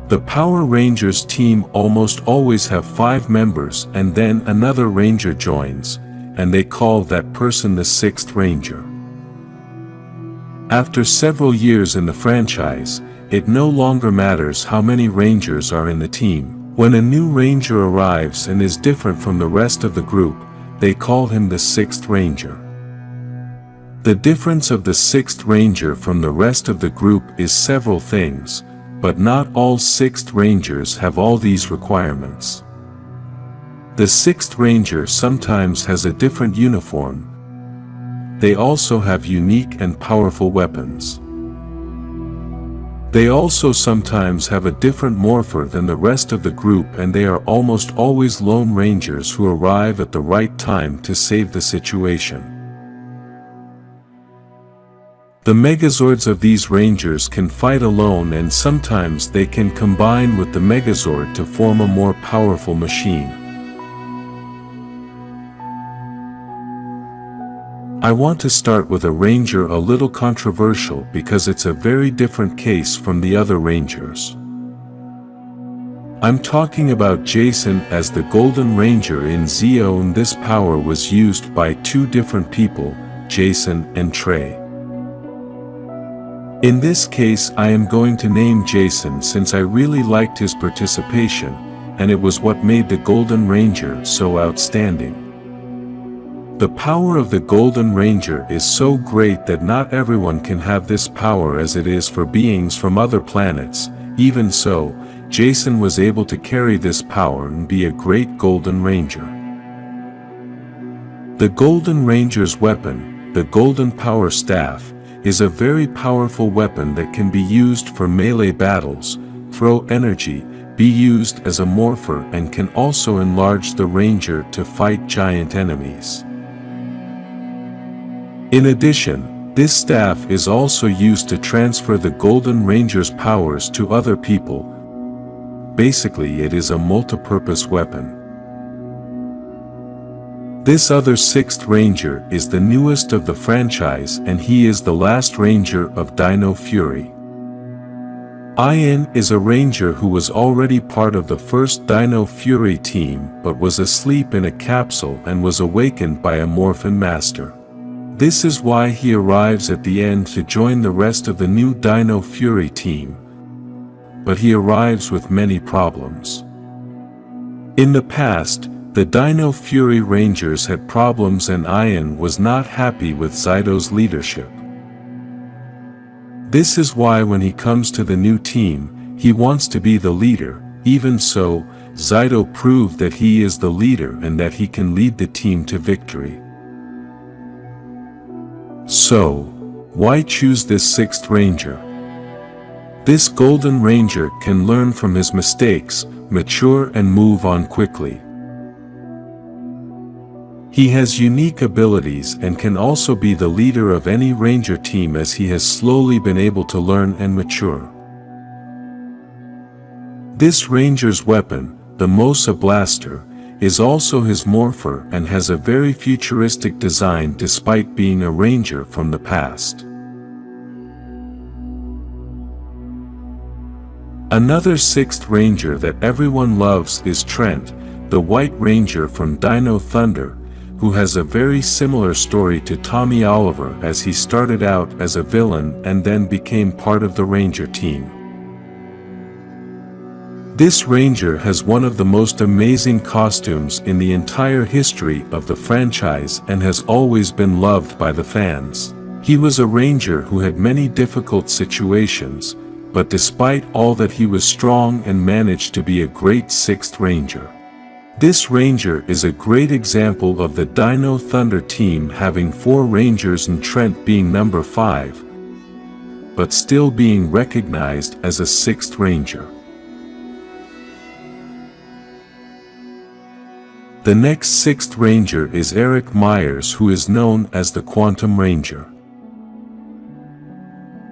The Power Rangers team almost always have 5 members, and then another ranger joins, and they call that person the 6th Ranger. After several years in the franchise, it no longer matters how many Rangers are in the team. When a new Ranger arrives and is different from the rest of the group, they call him the 6th Ranger. The difference of the 6th Ranger from the rest of the group is several things, but not all 6th Rangers have all these requirements. The 6th Ranger sometimes has a different uniform. They also have unique and powerful weapons. They also sometimes have a different morpher than the rest of the group, and they are almost always lone rangers who arrive at the right time to save the situation. The Megazords of these Rangers can fight alone, and sometimes they can combine with the Megazord to form a more powerful machine. I want to start with a Ranger a little controversial because it's a very different case from the other Rangers. I'm talking about Jason as the Golden Ranger in Zeo. This power was used by 2 different people, Jason and Trey. In this case I am going to name Jason since I really liked his participation, and it was what made the Golden Ranger so outstanding. The power of the Golden Ranger is so great that not everyone can have this power as it is for beings from other planets. Even so, Jason was able to carry this power and be a great Golden Ranger. The Golden Ranger's weapon, the Golden Power Staff, is a very powerful weapon that can be used for melee battles, throw energy, be used as a morpher, and can also enlarge the Ranger to fight giant enemies. In addition, this staff is also used to transfer the Golden Ranger's powers to other people. Basically, it is a multi-purpose weapon. This other 6th Ranger is the newest of the franchise, and he is the last Ranger of Dino Fury. Ian is a Ranger who was already part of the first Dino Fury team but was asleep in a capsule and was awakened by a Morphin Master. This is why he arrives at the end to join the rest of the new Dino Fury team. But he arrives with many problems. In the past, the Dino Fury Rangers had problems, and Ian was not happy with Zyto's leadership. This is why when he comes to the new team, he wants to be the leader. Even so, Zyto proved that he is the leader and that he can lead the team to victory. So, why choose this 6th Ranger? This Golden Ranger can learn from his mistakes, mature, and move on quickly. He has unique abilities and can also be the leader of any Ranger team, as he has slowly been able to learn and mature. This Ranger's weapon, the Mosa Blaster, is also his morpher and has a very futuristic design despite being a Ranger from the past. Another 6th Ranger that everyone loves is Trent, the White Ranger from Dino Thunder, who has a very similar story to Tommy Oliver, as he started out as a villain and then became part of the Ranger team. This Ranger has one of the most amazing costumes in the entire history of the franchise and has always been loved by the fans. He was a Ranger who had many difficult situations, but despite all that he was strong and managed to be a great 6th Ranger. This Ranger is a great example of the Dino Thunder team having 4 Rangers and Trent being number 5, but still being recognized as a 6th Ranger. The next 6th Ranger is Eric Myers, who is known as the Quantum Ranger.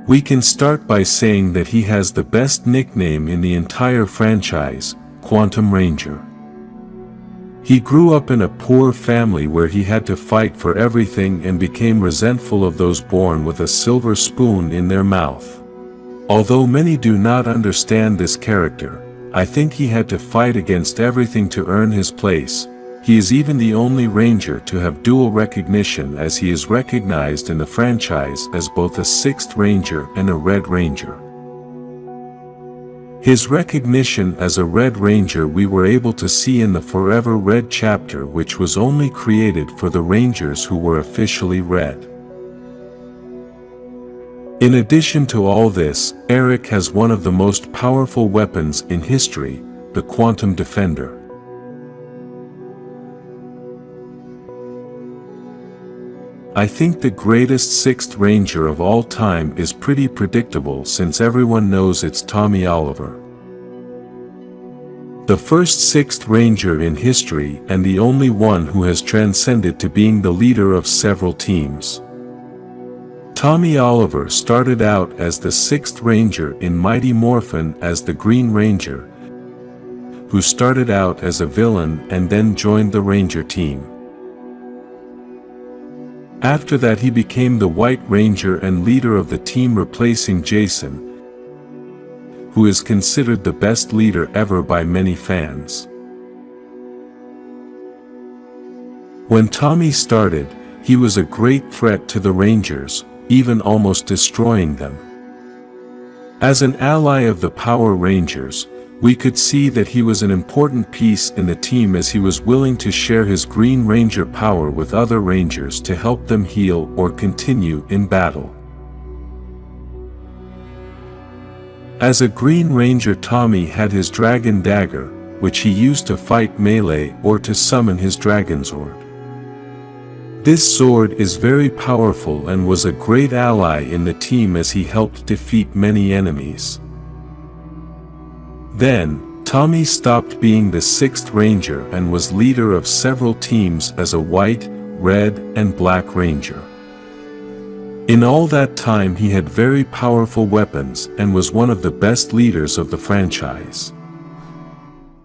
We can start by saying that he has the best nickname in the entire franchise, Quantum Ranger. He grew up in a poor family where he had to fight for everything and became resentful of those born with a silver spoon in their mouth. Although many do not understand this character, I think he had to fight against everything to earn his place. He is even the only Ranger to have dual recognition, as he is recognized in the franchise as both a 6th Ranger and a Red Ranger. His recognition as a Red Ranger we were able to see in the Forever Red chapter, which was only created for the Rangers who were officially Red. In addition to all this, Eric has one of the most powerful weapons in history, the Quantum Defender. I think the greatest 6th Ranger of all time is pretty predictable, since everyone knows it's Tommy Oliver. The first 6th Ranger in history and the only one who has transcended to being the leader of several teams. Tommy Oliver started out as the 6th Ranger in Mighty Morphin as the Green Ranger, who started out as a villain and then joined the Ranger team. After that he became the White Ranger and leader of the team, replacing Jason, who is considered the best leader ever by many fans. When Tommy started, he was a great threat to the Rangers, even almost destroying them. As an ally of the Power Rangers, we could see that he was an important piece in the team, as he was willing to share his Green Ranger power with other Rangers to help them heal or continue in battle. As a Green Ranger, Tommy had his Dragon Dagger, which he used to fight melee or to summon his Dragon Sword. This sword is very powerful and was a great ally in the team, as he helped defeat many enemies. Then, Tommy stopped being the 6th Ranger and was leader of several teams as a White, Red, and Black Ranger. In all that time he had very powerful weapons and was one of the best leaders of the franchise.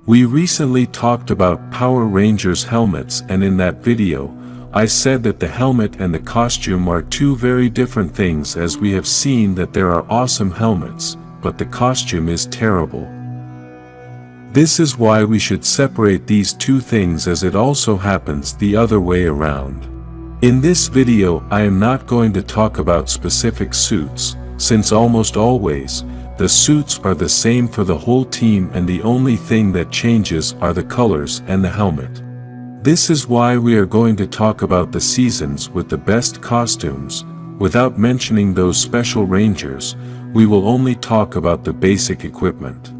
We recently talked about Power Rangers helmets, and in that video, I said that the helmet and the costume are two very different things, as we have seen that there are awesome helmets, but the costume is terrible. This is why we should separate these two things, as it also happens the other way around. In this video I am not going to talk about specific suits, since almost always, the suits are the same for the whole team and the only thing that changes are the colors and the helmet. This is why we are going to talk about the seasons with the best costumes. Without mentioning those special Rangers, we will only talk about the basic equipment.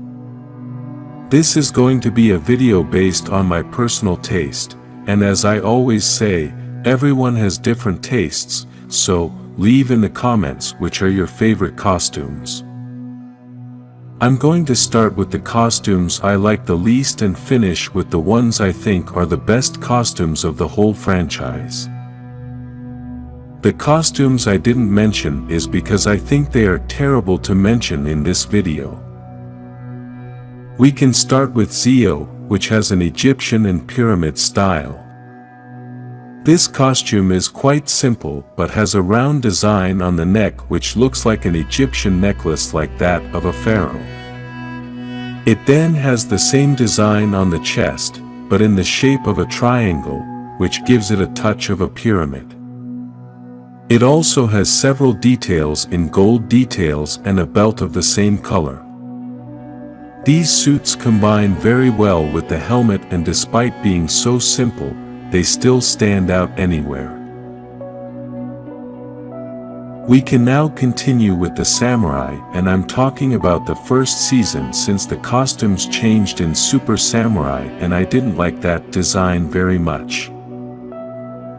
This is going to be a video based on my personal taste, and as I always say, everyone has different tastes, so leave in the comments which are your favorite costumes. I'm going to start with the costumes I like the least and finish with the ones I think are the best costumes of the whole franchise. The costumes I didn't mention is because I think they are terrible to mention in this video. We can start with Zeo, which has an Egyptian and pyramid style. This costume is quite simple but has a round design on the neck which looks like an Egyptian necklace like that of a pharaoh. It then has the same design on the chest, but in the shape of a triangle, which gives it a touch of a pyramid. It also has several details in gold details and a belt of the same color. These suits combine very well with the helmet, and despite being so simple, they still stand out anywhere. We can now continue with the samurai, and I'm talking about the first season, since the costumes changed in Super Samurai and I didn't like that design very much.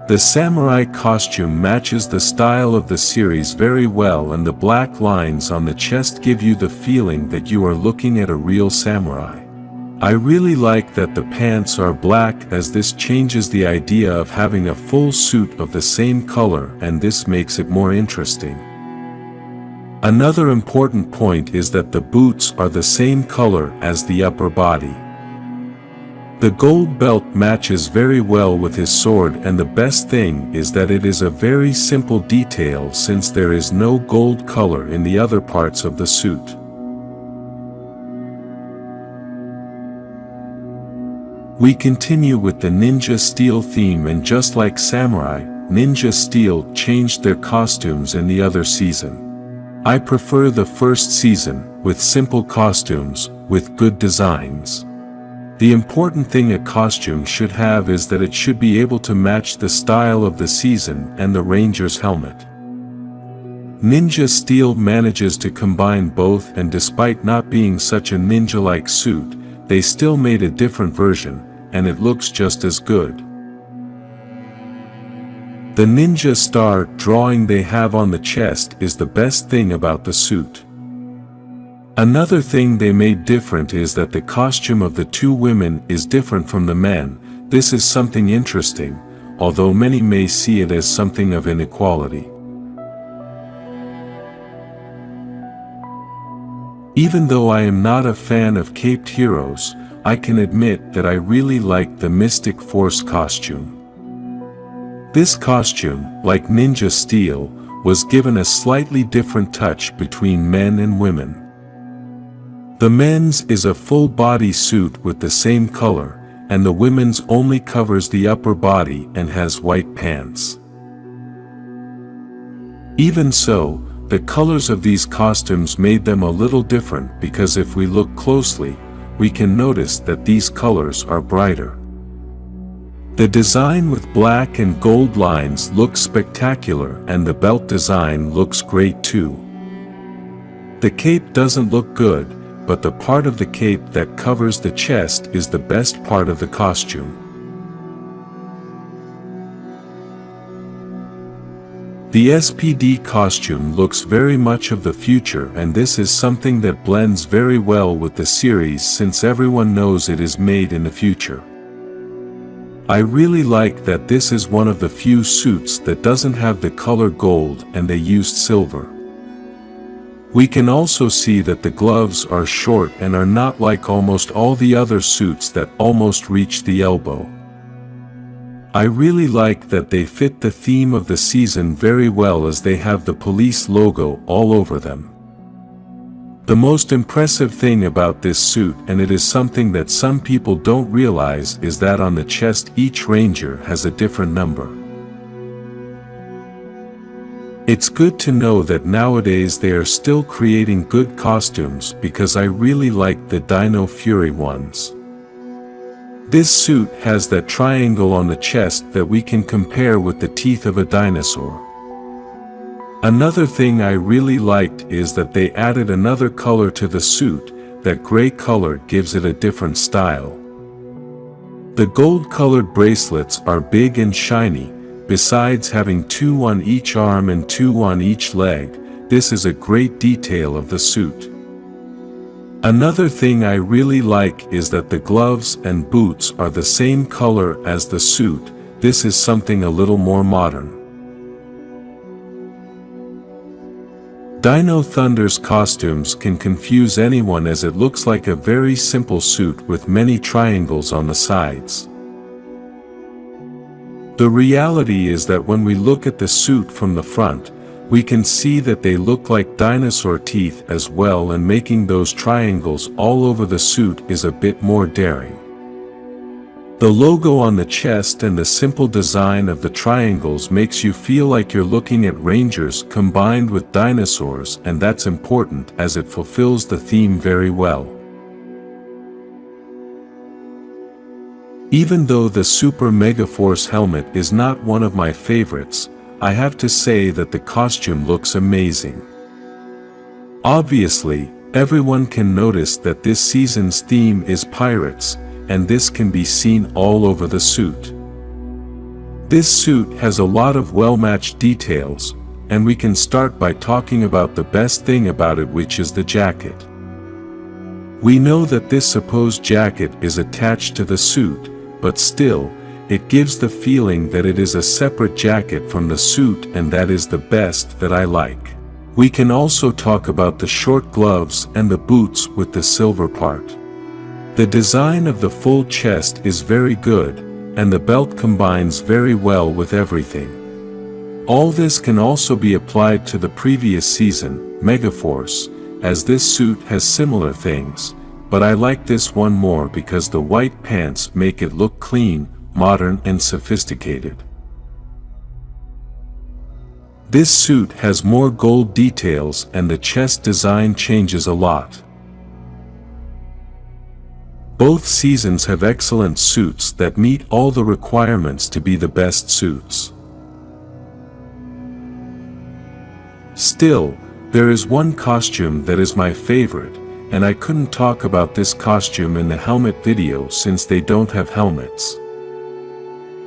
The samurai costume matches the style of the series very well, and the black lines on the chest give you the feeling that you are looking at a real samurai. I really like that the pants are black, as this changes the idea of having a full suit of the same color, and this makes it more interesting. Another important point is that the boots are the same color as the upper body. The gold belt matches very well with his sword, and the best thing is that it is a very simple detail since there is no gold color in the other parts of the suit. We continue with the Ninja Steel theme, and just like Samurai, Ninja Steel changed their costumes in the other season. I prefer the first season, with simple costumes, with good designs. The important thing a costume should have is that it should be able to match the style of the season and the Ranger's helmet. Ninja Steel manages to combine both, and despite not being such a ninja-like suit, they still made a different version, and it looks just as good. The ninja star drawing they have on the chest is the best thing about the suit. Another thing they made different is that the costume of the two women is different from the men. This is something interesting, although many may see it as something of inequality. Even though I am not a fan of caped heroes, I can admit that I really like the Mystic Force costume. This costume, like Ninja Steel, was given a slightly different touch between men and women. The men's is a full-body suit with the same color, and the women's only covers the upper body and has white pants. Even so, the colors of these costumes made them a little different, because if we look closely, we can notice that these colors are brighter. The design with black and gold lines looks spectacular, and the belt design looks great too. The cape doesn't look good, but the part of the cape that covers the chest is the best part of the costume. The SPD costume looks very much of the future, and this is something that blends very well with the series since everyone knows it is made in the future. I really like that this is one of the few suits that doesn't have the color gold and they used silver. We can also see that the gloves are short and are not like almost all the other suits that almost reach the elbow. I really like that they fit the theme of the season very well, as they have the police logo all over them. The most impressive thing about this suit, and it is something that some people don't realize, is that on the chest each ranger has a different number. It's good to know that nowadays they are still creating good costumes, because I really like the Dino Fury ones. This suit has that triangle on the chest that we can compare with the teeth of a dinosaur. Another thing I really liked is that they added another color to the suit. That gray color gives it a different style. The gold-colored bracelets are big and shiny. Besides having 2 on each arm and 2 on each leg, this is a great detail of the suit. Another thing I really like is that the gloves and boots are the same color as the suit. This is something a little more modern. Dino Thunder's costumes can confuse anyone, as it looks like a very simple suit with many triangles on the sides. The reality is that when we look at the suit from the front, we can see that they look like dinosaur teeth as well, and making those triangles all over the suit is a bit more daring. The logo on the chest and the simple design of the triangles makes you feel like you're looking at rangers combined with dinosaurs, and that's important as it fulfills the theme very well. Even though the Super Megaforce helmet is not one of my favorites, I have to say that the costume looks amazing. Obviously, everyone can notice that this season's theme is pirates, and this can be seen all over the suit. This suit has a lot of well-matched details, and we can start by talking about the best thing about it, which is the jacket. We know that this supposed jacket is attached to the suit, but still, it gives the feeling that it is a separate jacket from the suit, and that is the best that I like. We can also talk about the short gloves and the boots with the silver part. The design of the full chest is very good, and the belt combines very well with everything. All this can also be applied to the previous season, Megaforce, as this suit has similar things, but I like this one more because the white pants make it look clean, modern and sophisticated. This suit has more gold details and the chest design changes a lot. Both seasons have excellent suits that meet all the requirements to be the best suits. Still, there is one costume that is my favorite, and I couldn't talk about this costume in the helmet video since they don't have helmets.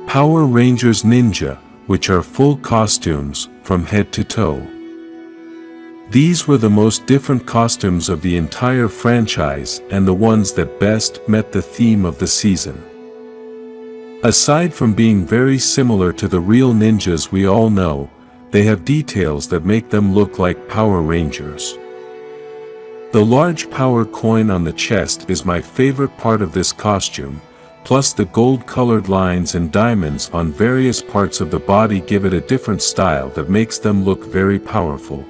Power Rangers Ninja, which are full costumes, from head to toe. These were the most different costumes of the entire franchise and the ones that best met the theme of the season. Aside from being very similar to the real ninjas we all know, they have details that make them look like Power Rangers. The large power coin on the chest is my favorite part of this costume, plus the gold-colored lines and diamonds on various parts of the body give it a different style that makes them look very powerful.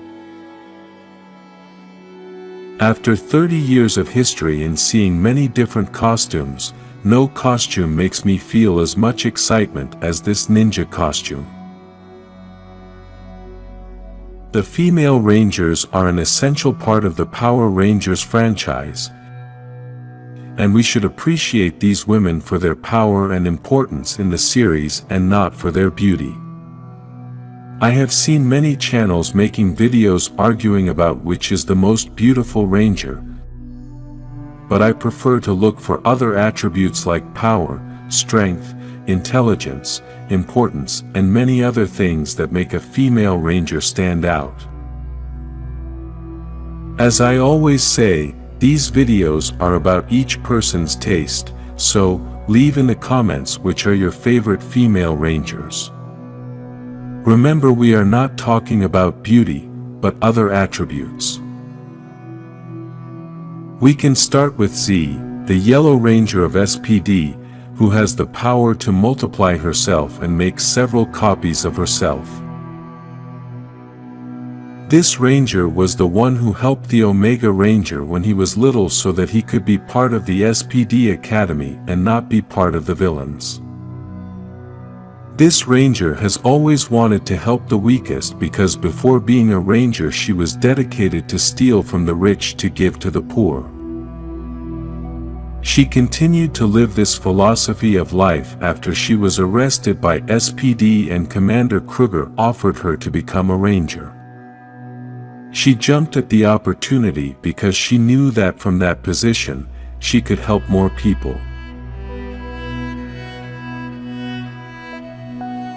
After 30 years of history and seeing many different costumes, no costume makes me feel as much excitement as this ninja costume. The female Rangers are an essential part of the Power Rangers franchise, and we should appreciate these women for their power and importance in the series and not for their beauty. I have seen many channels making videos arguing about which is the most beautiful Ranger, but I prefer to look for other attributes like power, strength, intelligence, importance, and many other things that make a female Ranger stand out. As I always say, these videos are about each person's taste, so leave in the comments which are your favorite female Rangers. Remember, we are not talking about beauty, but other attributes. We can start with Z, the Yellow Ranger of SPD, who has the power to multiply herself and make several copies of herself. This Ranger was the one who helped the Omega Ranger when he was little so that he could be part of the SPD Academy and not be part of the villains. This Ranger has always wanted to help the weakest because before being a Ranger she was dedicated to steal from the rich to give to the poor. She continued to live this philosophy of life after she was arrested by SPD and Commander Kruger offered her to become a Ranger. She jumped at the opportunity because she knew that from that position, she could help more people.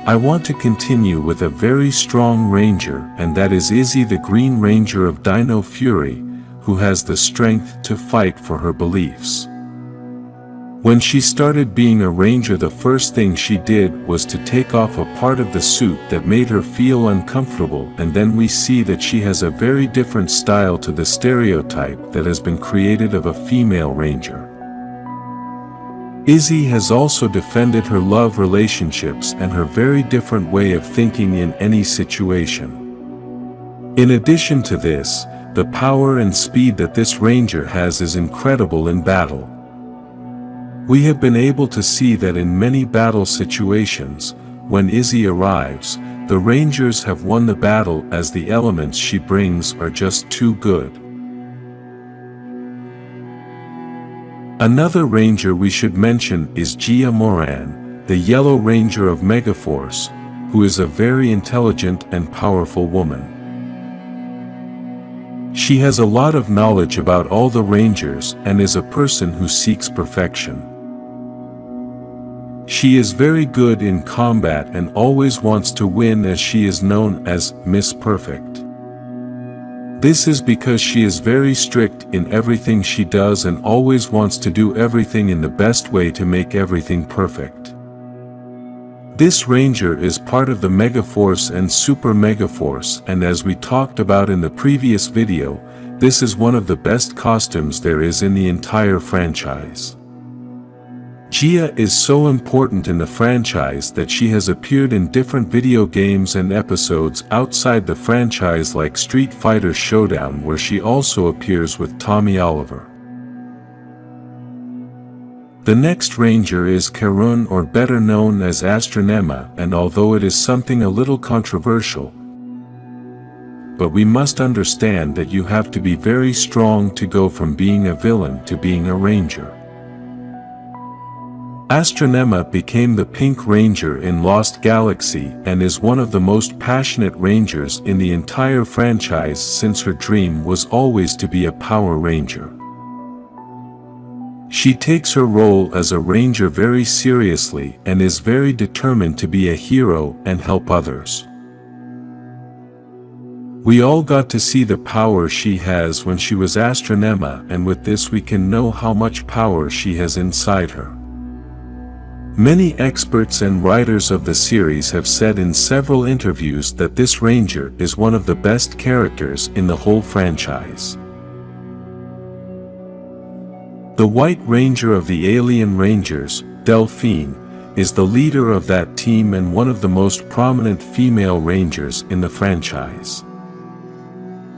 I want to continue with a very strong Ranger, and that is Izzy, the Green Ranger of Dino Fury, who has the strength to fight for her beliefs. When she started being a Ranger, the first thing she did was to take off a part of the suit that made her feel uncomfortable, and then we see that she has a very different style to the stereotype that has been created of a female Ranger. Izzy has also defended her love relationships and her very different way of thinking in any situation. In addition to this, the power and speed that this Ranger has is incredible in battle. We have been able to see that in many battle situations, when Izzy arrives, the Rangers have won the battle as the elements she brings are just too good. Another Ranger we should mention is Gia Moran, the Yellow Ranger of Megaforce, who is a very intelligent and powerful woman. She has a lot of knowledge about all the Rangers and is a person who seeks perfection. She is very good in combat and always wants to win, as she is known as Miss Perfect. This is because she is very strict in everything she does and always wants to do everything in the best way to make everything perfect. This Ranger is part of the Megaforce and Super Megaforce, and as we talked about in the previous video, This is one of the best costumes there is in the entire franchise. Gia is so important in the franchise that she has appeared in different video games and episodes outside the franchise like Street Fighter Showdown, where she also appears with Tommy Oliver. The next ranger is Karun, or better known as Astronema, and although it is something a little controversial, but we must understand that you have to be very strong to go from being a villain to being a ranger. Astronema became the Pink Ranger in Lost Galaxy and is one of the most passionate rangers in the entire franchise, since her dream was always to be a Power Ranger. She takes her role as a ranger very seriously and is very determined to be a hero and help others. We all got to see the power she has when she was Astronema, and with this we can know how much power she has inside her. Many experts and writers of the series have said in several interviews that this ranger is one of the best characters in the whole franchise. The White Ranger of the Alien Rangers, Delphine, is the leader of that team and one of the most prominent female rangers in the franchise.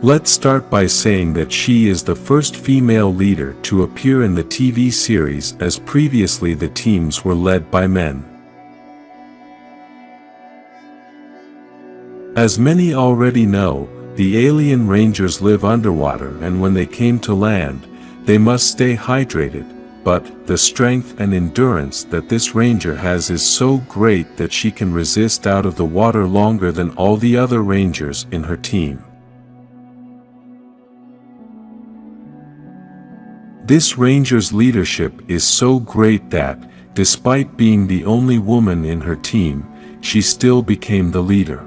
Let's start by saying that she is the first female leader to appear in the TV series, as previously the teams were led by men. As many already know, the alien rangers live underwater, and when they came to land, they must stay hydrated, but the strength and endurance that this ranger has is so great that she can resist out of the water longer than all the other rangers in her team. This ranger's leadership is so great that, despite being the only woman in her team, she still became the leader.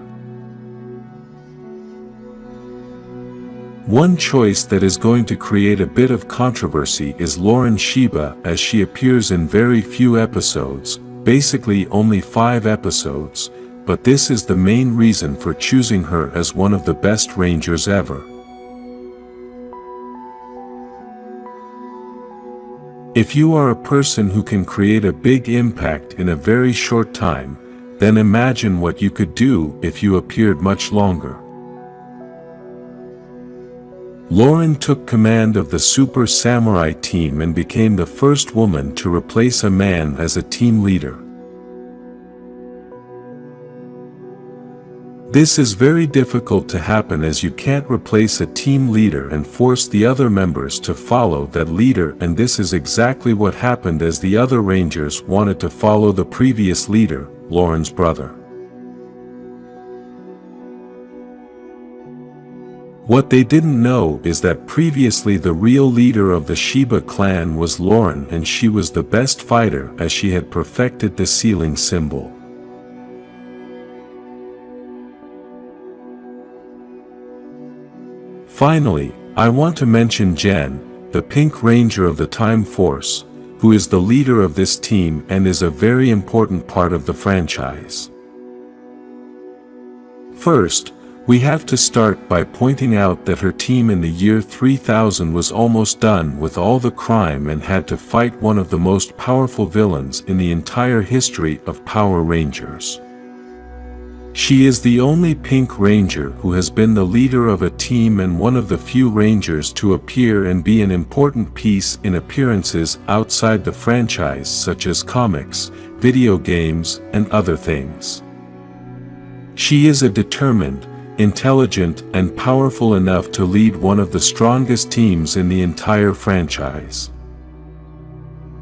One choice that is going to create a bit of controversy is Lauren Shiba, as she appears in very few episodes, basically only 5 episodes, but this is the main reason for choosing her as one of the best rangers ever. If you are a person who can create a big impact in a very short time, then imagine what you could do if you appeared much longer. Lauren took command of the Super Samurai team and became the first woman to replace a man as a team leader. This is very difficult to happen, as you can't replace a team leader and force the other members to follow that leader, and this is exactly what happened, as the other rangers wanted to follow the previous leader, Lauren's brother. What they didn't know is that previously the real leader of the Shiba clan was Lauren, and she was the best fighter, as she had perfected the ceiling symbol. Finally, I want to mention Jen, the Pink Ranger of the Time Force, who is the leader of this team and is a very important part of the franchise. First, we have to start by pointing out that her team in the year 3000 was almost done with all the crime and had to fight one of the most powerful villains in the entire history of Power Rangers. She is the only Pink Ranger who has been the leader of a team and one of the few Rangers to appear and be an important piece in appearances outside the franchise, such as comics, video games, and other things. She is a determined, intelligent, and powerful enough to lead one of the strongest teams in the entire franchise.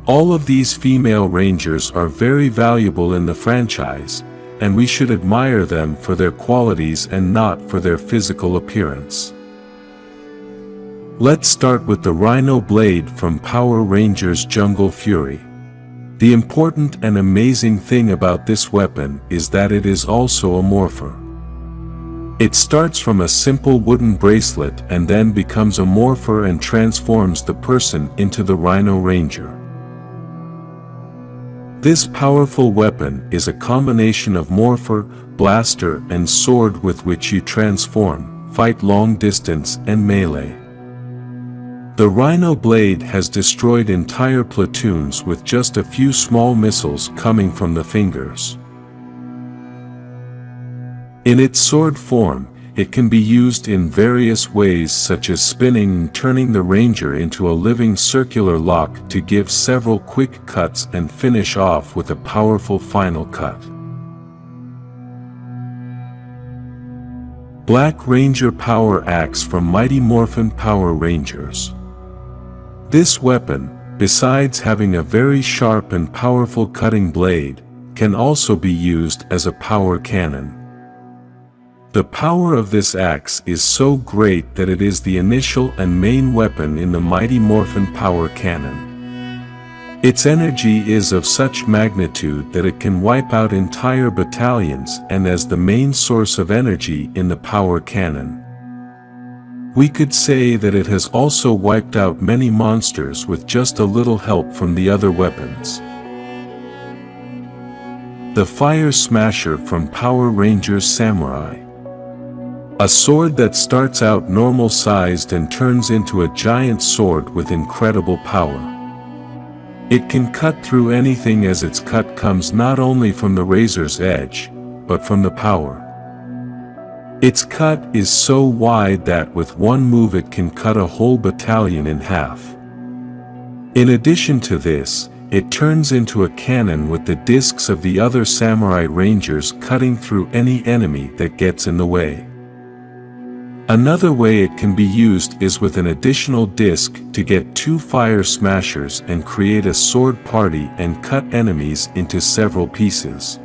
All of these female Rangers are very valuable in the franchise, and we should admire them for their qualities and not for their physical appearance. Let's start with the Rhino Blade from Power Rangers Jungle Fury. The important and amazing thing about this weapon is that it is also a morpher. It starts from a simple wooden bracelet and then becomes a morpher and transforms the person into the Rhino Ranger. This powerful weapon is a combination of morpher, blaster, and sword with which you transform, fight long distance, and melee. The Rhino blade has destroyed entire platoons with just a few small missiles coming from the fingers. In its sword form, it can be used in various ways such as spinning and turning the Ranger into a living circular lock to give several quick cuts and finish off with a powerful final cut. Black Ranger Power Axe from Mighty Morphin Power Rangers. This weapon, besides having a very sharp and powerful cutting blade, can also be used as a power cannon. The power of this axe is so great that it is the initial and main weapon in the Mighty Morphin Power Cannon. Its energy is of such magnitude that it can wipe out entire battalions and as the main source of energy in the power cannon. We could say that it has also wiped out many monsters with just a little help from the other weapons. The Fire Smasher from Power Rangers Samurai. A sword that starts out normal-sized and turns into a giant sword with incredible power. It can cut through anything as its cut comes not only from the razor's edge, but from the power. Its cut is so wide that with one move it can cut a whole battalion in half. In addition to this, it turns into a cannon with the discs of the other Samurai Rangers cutting through any enemy that gets in the way. Another way it can be used is with an additional disc to get two Fire Smashers and create a sword party and cut enemies into several pieces.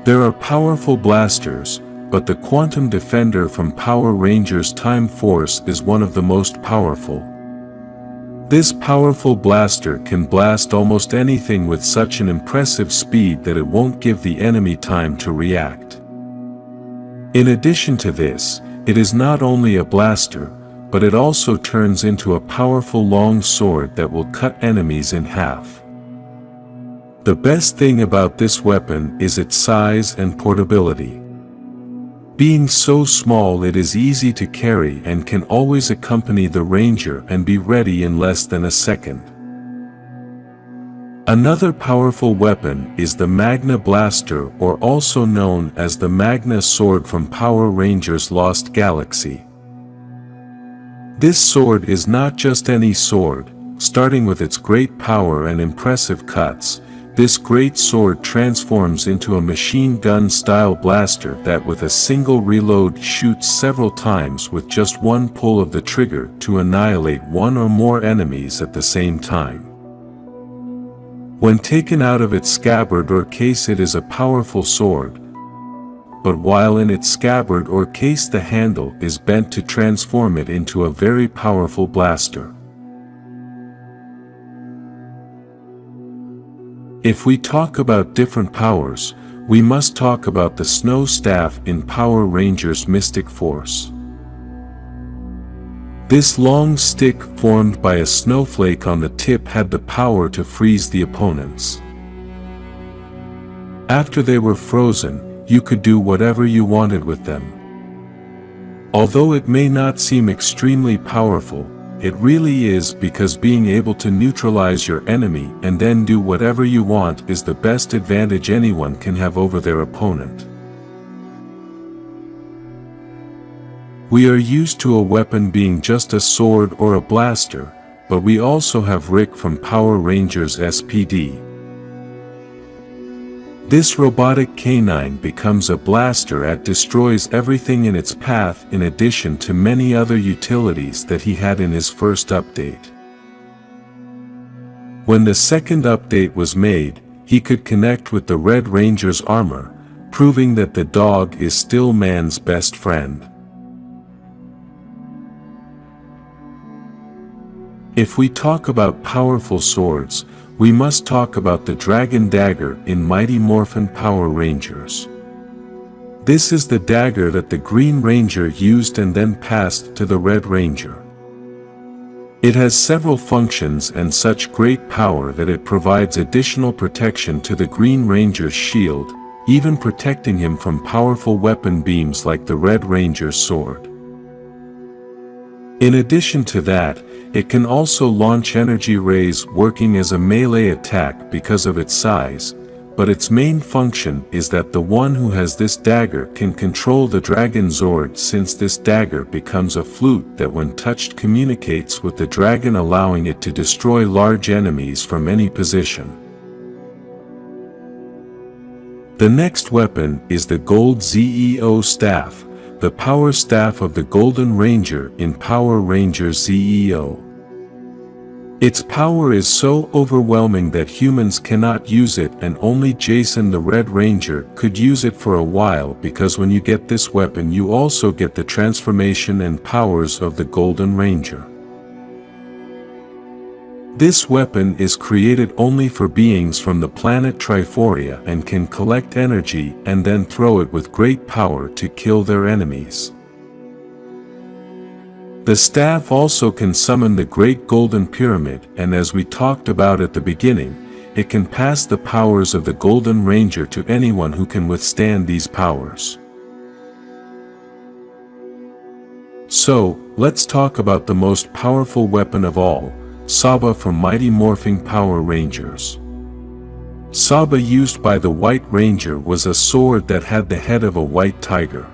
There are powerful blasters, but the Quantum Defender from Power Rangers Time Force is one of the most powerful. This powerful blaster can blast almost anything with such an impressive speed that it won't give the enemy time to react. In addition to this, it is not only a blaster, but it also turns into a powerful long sword that will cut enemies in half. The best thing about this weapon is its size and portability. Being so small, it is easy to carry and can always accompany the Ranger and be ready in less than a second. Another powerful weapon is the Magna Blaster, or also known as the Magna Sword from Power Rangers Lost Galaxy. This sword is not just any sword. Starting with its great power and impressive cuts, this great sword transforms into a machine gun-style blaster that with a single reload shoots several times with just one pull of the trigger to annihilate one or more enemies at the same time. When taken out of its scabbard or case, it is a powerful sword, but while in its scabbard or case, the handle is bent to transform it into a very powerful blaster. If we talk about different powers, we must talk about the Snow Staff in Power Rangers Mystic Force. This long stick formed by a snowflake on the tip had the power to freeze the opponents. After they were frozen, you could do whatever you wanted with them. Although it may not seem extremely powerful, it really is, because being able to neutralize your enemy and then do whatever you want is the best advantage anyone can have over their opponent. We are used to a weapon being just a sword or a blaster, but we also have Rick from Power Rangers SPD. This robotic canine becomes a blaster that destroys everything in its path, in addition to many other utilities that he had in his first update. When the second update was made, he could connect with the Red Ranger's armor, proving that the dog is still man's best friend. If we talk about powerful swords, we must talk about the Dragon Dagger in Mighty Morphin Power Rangers. This is the dagger that the Green Ranger used and then passed to the Red Ranger. It has several functions and such great power that it provides additional protection to the Green Ranger's shield, even protecting him from powerful weapon beams like the Red Ranger's sword. In addition to that, it can also launch energy rays working as a melee attack because of its size, but its main function is that the one who has this dagger can control the Dragon Zord, since this dagger becomes a flute that when touched communicates with the dragon, allowing it to destroy large enemies from any position. The next weapon is the Gold Zeo Staff, the power staff of the Golden Ranger in Power Rangers Zeo. Its power is so overwhelming that humans cannot use it, and only Jason the Red Ranger could use it for a while, because when you get this weapon you also get the transformation and powers of the Golden Ranger. This weapon is created only for beings from the planet Triforia and can collect energy and then throw it with great power to kill their enemies. The staff also can summon the Great Golden Pyramid, and as we talked about at the beginning, it can pass the powers of the Golden Ranger to anyone who can withstand these powers. So, let's talk about the most powerful weapon of all, Saba from Mighty Morphin Power Rangers. Saba used by the White Ranger was a sword that had the head of a white tiger.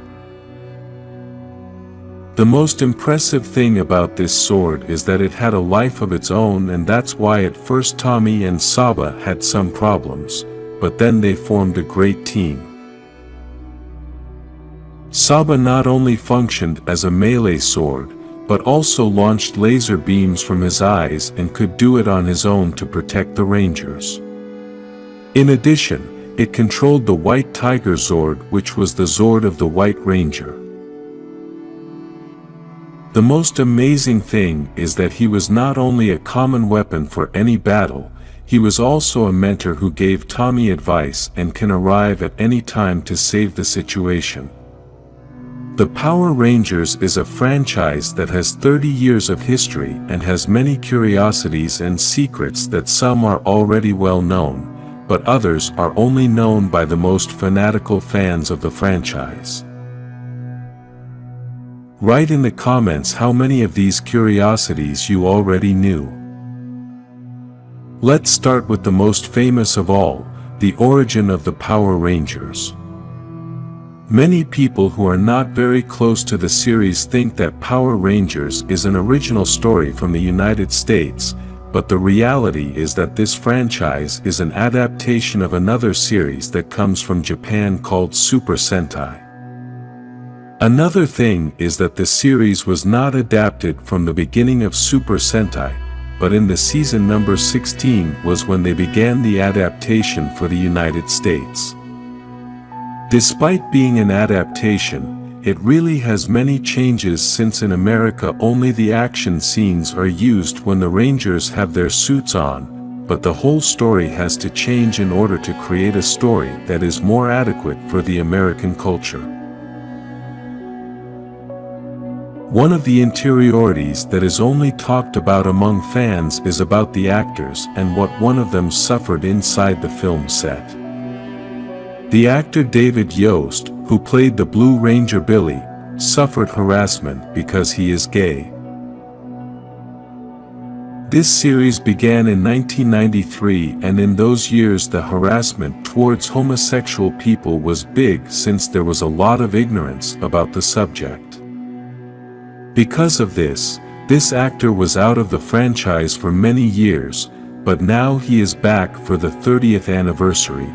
The most impressive thing about this sword is that it had a life of its own, and that's why at first Tommy and Saba had some problems, but then they formed a great team. Saba not only functioned as a melee sword, but also launched laser beams from his eyes and could do it on his own to protect the Rangers. In addition, it controlled the White Tiger Zord, which was the Zord of the White Ranger. The most amazing thing is that he was not only a common weapon for any battle, he was also a mentor who gave Tommy advice and can arrive at any time to save the situation. The Power Rangers is a franchise that has 30 years of history and has many curiosities and secrets that some are already well known, but others are only known by the most fanatical fans of the franchise. Write in the comments how many of these curiosities you already knew. Let's start with the most famous of all, the origin of the Power Rangers. Many people who are not very close to the series think that Power Rangers is an original story from the United States, but the reality is that this franchise is an adaptation of another series that comes from Japan called Super Sentai. Another thing is that the series was not adapted from the beginning of Super Sentai, but in the season number 16 was when they began the adaptation for the United States. Despite being an adaptation, it really has many changes, since in America only the action scenes are used when the Rangers have their suits on, but the whole story has to change in order to create a story that is more adequate for the American culture. One of the interiorities that is only talked about among fans is about the actors and what one of them suffered inside the film set. The actor David Yost, who played the Blue Ranger Billy, suffered harassment because he is gay. This series began in 1993, and in those years the harassment towards homosexual people was big, since there was a lot of ignorance about the subject. Because of this actor was out of the franchise for many years, but now he is back for the 30th anniversary.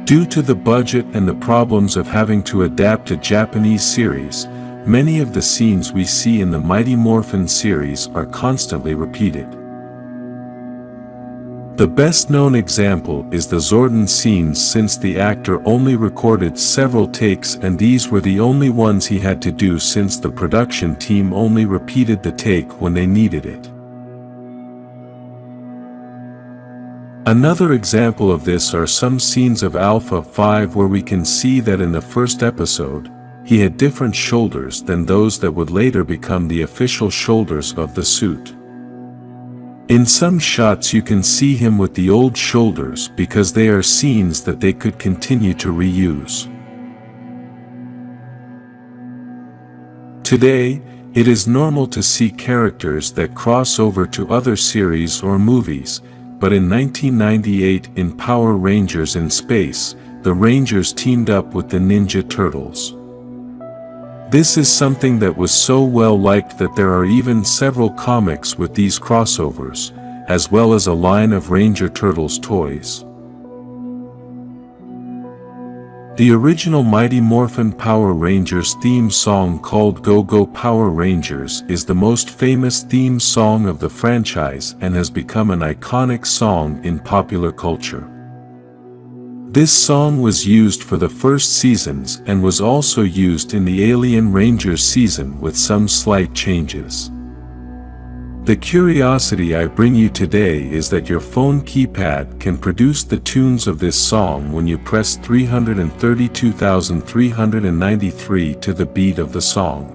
Due to the budget and the problems of having to adapt a Japanese series, many of the scenes we see in the Mighty Morphin series are constantly repeated. The best-known example is the Zordon scenes, since the actor only recorded several takes, and these were the only ones he had to do, since the production team only repeated the take when they needed it. Another example of this are some scenes of Alpha 5 where we can see that in the first episode, he had different shoulders than those that would later become the official shoulders of the suit. In some shots you can see him with the old shoulders because they are scenes that they could continue to reuse. Today, it is normal to see characters that cross over to other series or movies, but in 1998 in Power Rangers in Space, the Rangers teamed up with the Ninja Turtles. This is something that was so well liked that there are even several comics with these crossovers, as well as a line of Ranger Turtles toys. The original Mighty Morphin Power Rangers theme song called Go Go Power Rangers is the most famous theme song of the franchise and has become an iconic song in popular culture. This song was used for the first seasons and was also used in the Alien Rangers season with some slight changes. The curiosity I bring you today is that your phone keypad can produce the tunes of this song when you press 332,393 to the beat of the song.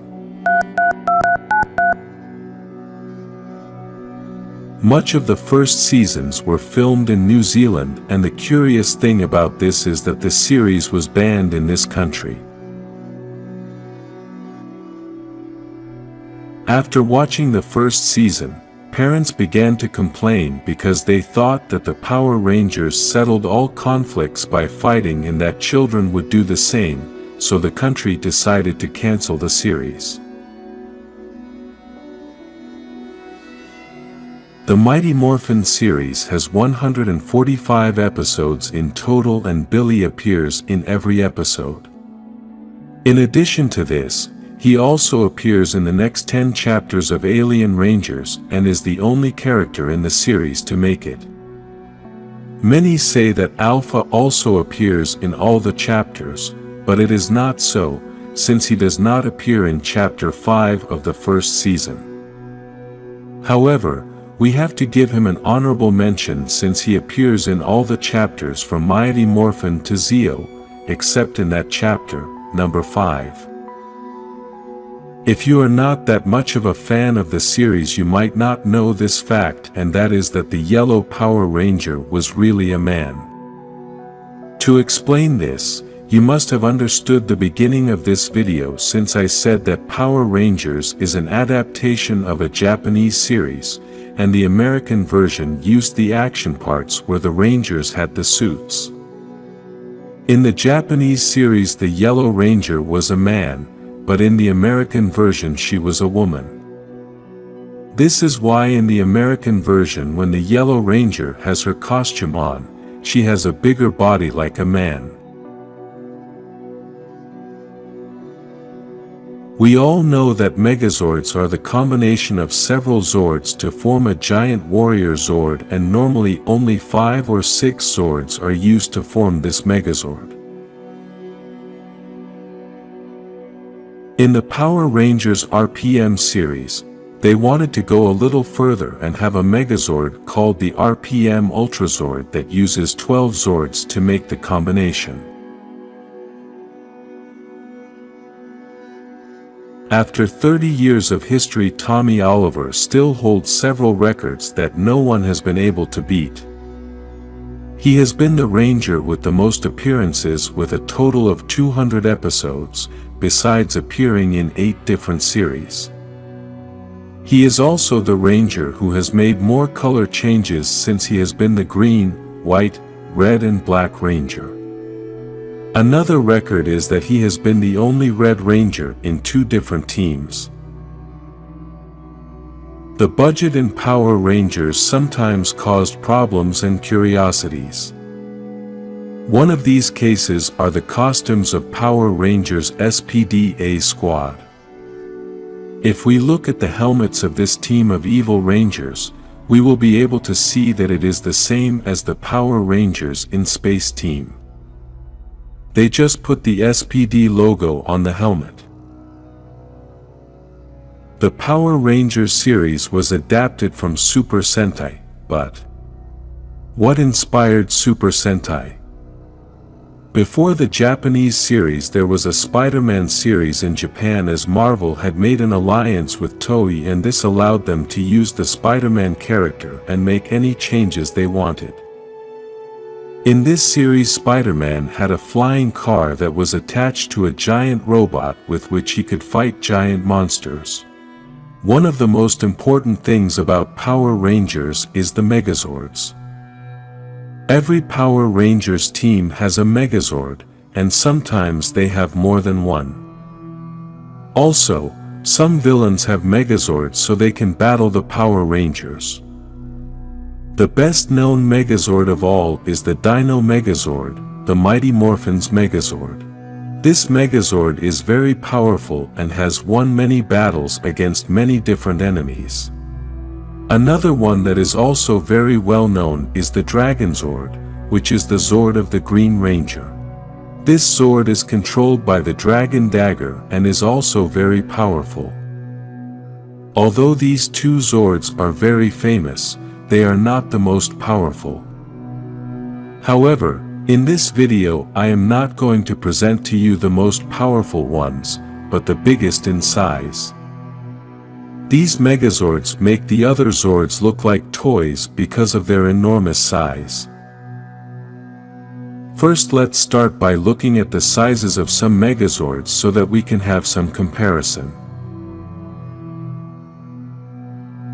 Much of the first seasons were filmed in New Zealand, and the curious thing about this is that the series was banned in this country. After watching the first season, parents began to complain because they thought that the Power Rangers settled all conflicts by fighting and that children would do the same, so the country decided to cancel the series. The Mighty Morphin series has 145 episodes in total and Billy appears in every episode. In addition to this, he also appears in the next 10 chapters of Alien Rangers and is the only character in the series to make it. Many say that Alpha also appears in all the chapters, but it is not so, since he does not appear in Chapter 5 of the first season. However, we have to give him an honorable mention since he appears in all the chapters from Mighty Morphin to Zeo, except in that chapter, number 5. If you are not that much of a fan of the series, you might not know this fact, and that is that the yellow Power Ranger was really a man. To explain this, you must have understood the beginning of this video since I said that Power Rangers is an adaptation of a Japanese series, and the American version used the action parts where the Rangers had the suits. In the Japanese series the Yellow Ranger was a man, but in the American version she was a woman. This is why in the American version when the Yellow Ranger has her costume on, she has a bigger body like a man. We all know that Megazords are the combination of several Zords to form a giant warrior Zord, and normally only 5 or 6 Zords are used to form this Megazord. In the Power Rangers RPM series, they wanted to go a little further and have a Megazord called the RPM Ultrazord that uses 12 Zords to make the combination. After 30 years of history, Tommy Oliver still holds several records that no one has been able to beat. He has been the Ranger with the most appearances with a total of 200 episodes, besides appearing in 8 different series. He is also the Ranger who has made more color changes since he has been the green, white, red and black Ranger. Another record is that he has been the only Red Ranger in 2 different teams. The budget in Power Rangers sometimes caused problems and curiosities. One of these cases are the costumes of Power Rangers SPD-A Squad. If we look at the helmets of this team of evil Rangers, we will be able to see that it is the same as the Power Rangers in Space team. They just put the SPD logo on the helmet. The Power Rangers series was adapted from Super Sentai, but what inspired Super Sentai? Before the Japanese series there was a Spider-Man series in Japan, as Marvel had made an alliance with Toei, and this allowed them to use the Spider-Man character and make any changes they wanted. In this series, Spider-Man had a flying car that was attached to a giant robot with which he could fight giant monsters. One of the most important things about Power Rangers is the Megazords. Every Power Rangers team has a Megazord, and sometimes they have more than one. Also, some villains have Megazords so they can battle the Power Rangers. The best-known Megazord of all is the Dino Megazord, the Mighty Morphin's Megazord. This Megazord is very powerful and has won many battles against many different enemies. Another one that is also very well known is the Dragon Zord, which is the Zord of the Green Ranger. This Zord is controlled by the Dragon Dagger and is also very powerful. Although these two Zords are very famous, they are not the most powerful. However, in this video I am not going to present to you the most powerful ones, but the biggest in size. These Megazords make the other Zords look like toys because of their enormous size. First, let's start by looking at the sizes of some Megazords so that we can have some comparison.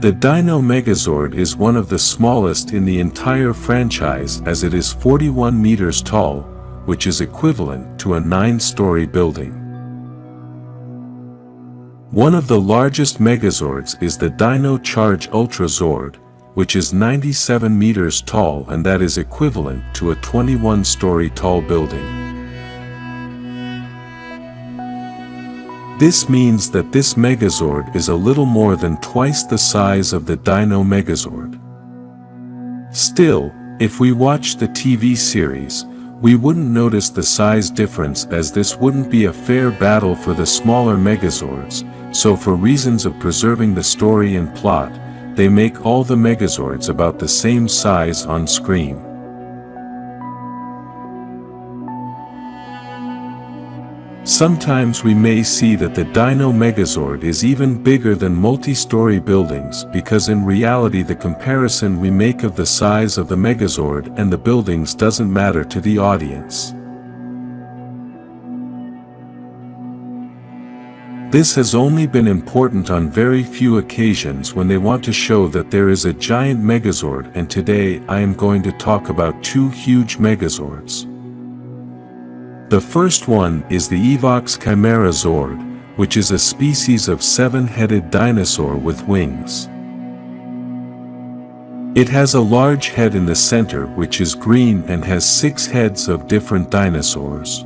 The Dino Megazord is one of the smallest in the entire franchise, as it is 41 meters tall, which is equivalent to a 9-story building. One of the largest Megazords is the Dino Charge Ultra Zord, which is 97 meters tall, and that is equivalent to a 21-story tall building. This means that this Megazord is a little more than twice the size of the Dino Megazord. Still, if we watch the TV series, we wouldn't notice the size difference, as this wouldn't be a fair battle for the smaller Megazords, so for reasons of preserving the story and plot, they make all the Megazords about the same size on screen. Sometimes we may see that the Dino Megazord is even bigger than multi-story buildings, because in reality the comparison we make of the size of the Megazord and the buildings doesn't matter to the audience. This has only been important on very few occasions when they want to show that there is a giant Megazord, and today I am going to talk about two huge Megazords. The first one is the Evox Chimera Zord, which is a species of 7-headed dinosaur with wings. It has a large head in the center which is green and has 6 heads of different dinosaurs.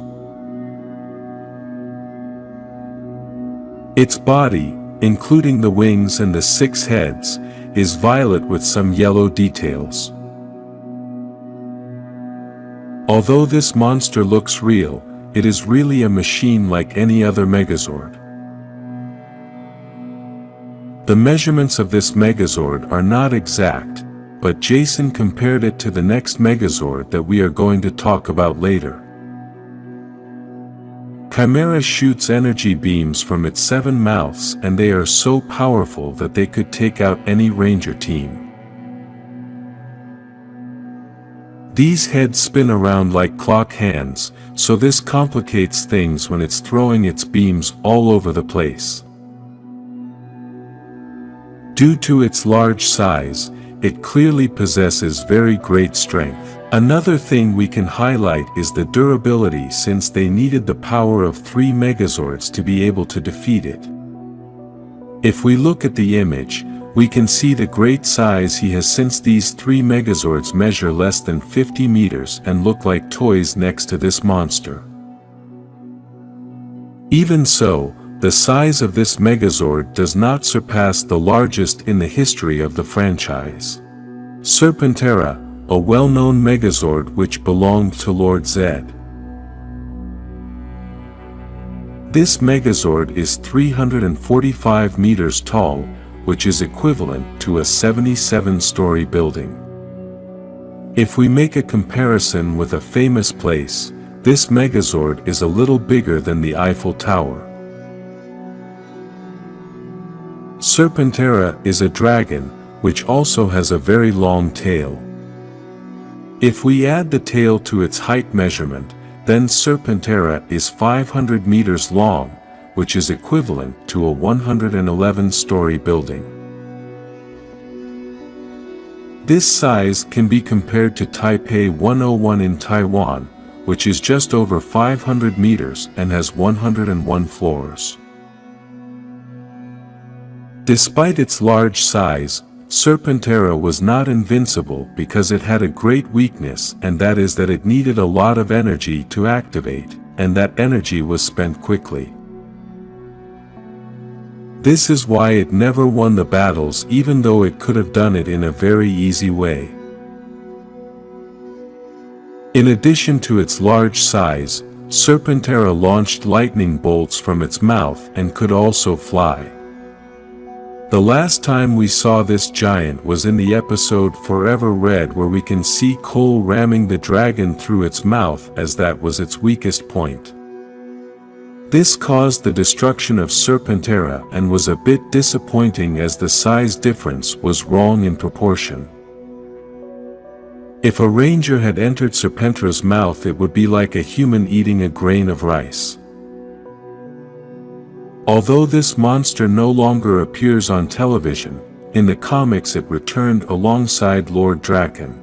Its body, including the wings and the 6 heads, is violet with some yellow details. Although this monster looks real, it is really a machine like any other Megazord. The measurements of this Megazord are not exact, but Jason compared it to the next Megazord that we are going to talk about later. Chimera shoots energy beams from its 7 mouths, and they are so powerful that they could take out any Ranger team. These heads spin around like clock hands, so this complicates things when it's throwing its beams all over the place. Due to its large size, it clearly possesses very great strength. Another thing we can highlight is the durability, since they needed the power of 3 Megazords to be able to defeat it. If we look at the image, we can see the great size he has, since these 3 Megazords measure less than 50 meters and look like toys next to this monster. Even so, the size of this Megazord does not surpass the largest in the history of the franchise. Serpentera, a well-known Megazord which belonged to Lord Zed. This Megazord is 345 meters tall, which is equivalent to a 77-story building. If we make a comparison with a famous place, This Megazord is a little bigger than the Eiffel Tower. Serpentera is a dragon, which also has a very long tail. If we add the tail to its height measurement, then Serpentera is 500 meters long, which is equivalent to a 111-story building. This size can be compared to Taipei 101 in Taiwan, which is just over 500 meters and has 101 floors. Despite its large size, Serpentera was not invincible because it had a great weakness, and that is that it needed a lot of energy to activate, and that energy was spent quickly. This is why it never won the battles, even though it could have done it in a very easy way. In addition to its large size, Serpentera launched lightning bolts from its mouth and could also fly. The last time we saw this giant was in the episode Forever Red, where we can see Cole ramming the dragon through its mouth, as that was its weakest point. This caused the destruction of Serpentera and was a bit disappointing as the size difference was wrong in proportion. If a ranger had entered Serpentera's mouth, it would be like a human eating a grain of rice. Although this monster no longer appears on television, in the comics it returned alongside Lord Draken.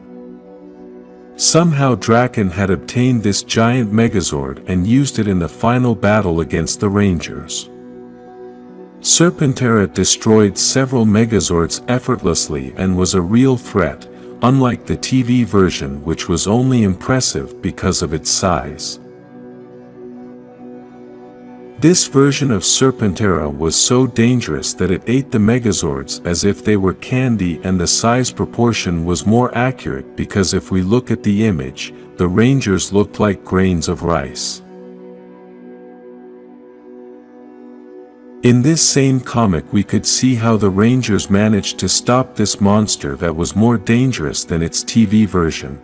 Somehow Draken had obtained this giant Megazord and used it in the final battle against the Rangers. Serpentera destroyed several Megazords effortlessly and was a real threat, unlike the TV version, which was only impressive because of its size. This version of Serpentera was so dangerous that it ate the Megazords as if they were candy, and the size proportion was more accurate because if we look at the image, the Rangers looked like grains of rice. In this same comic we could see how the Rangers managed to stop this monster that was more dangerous than its TV version.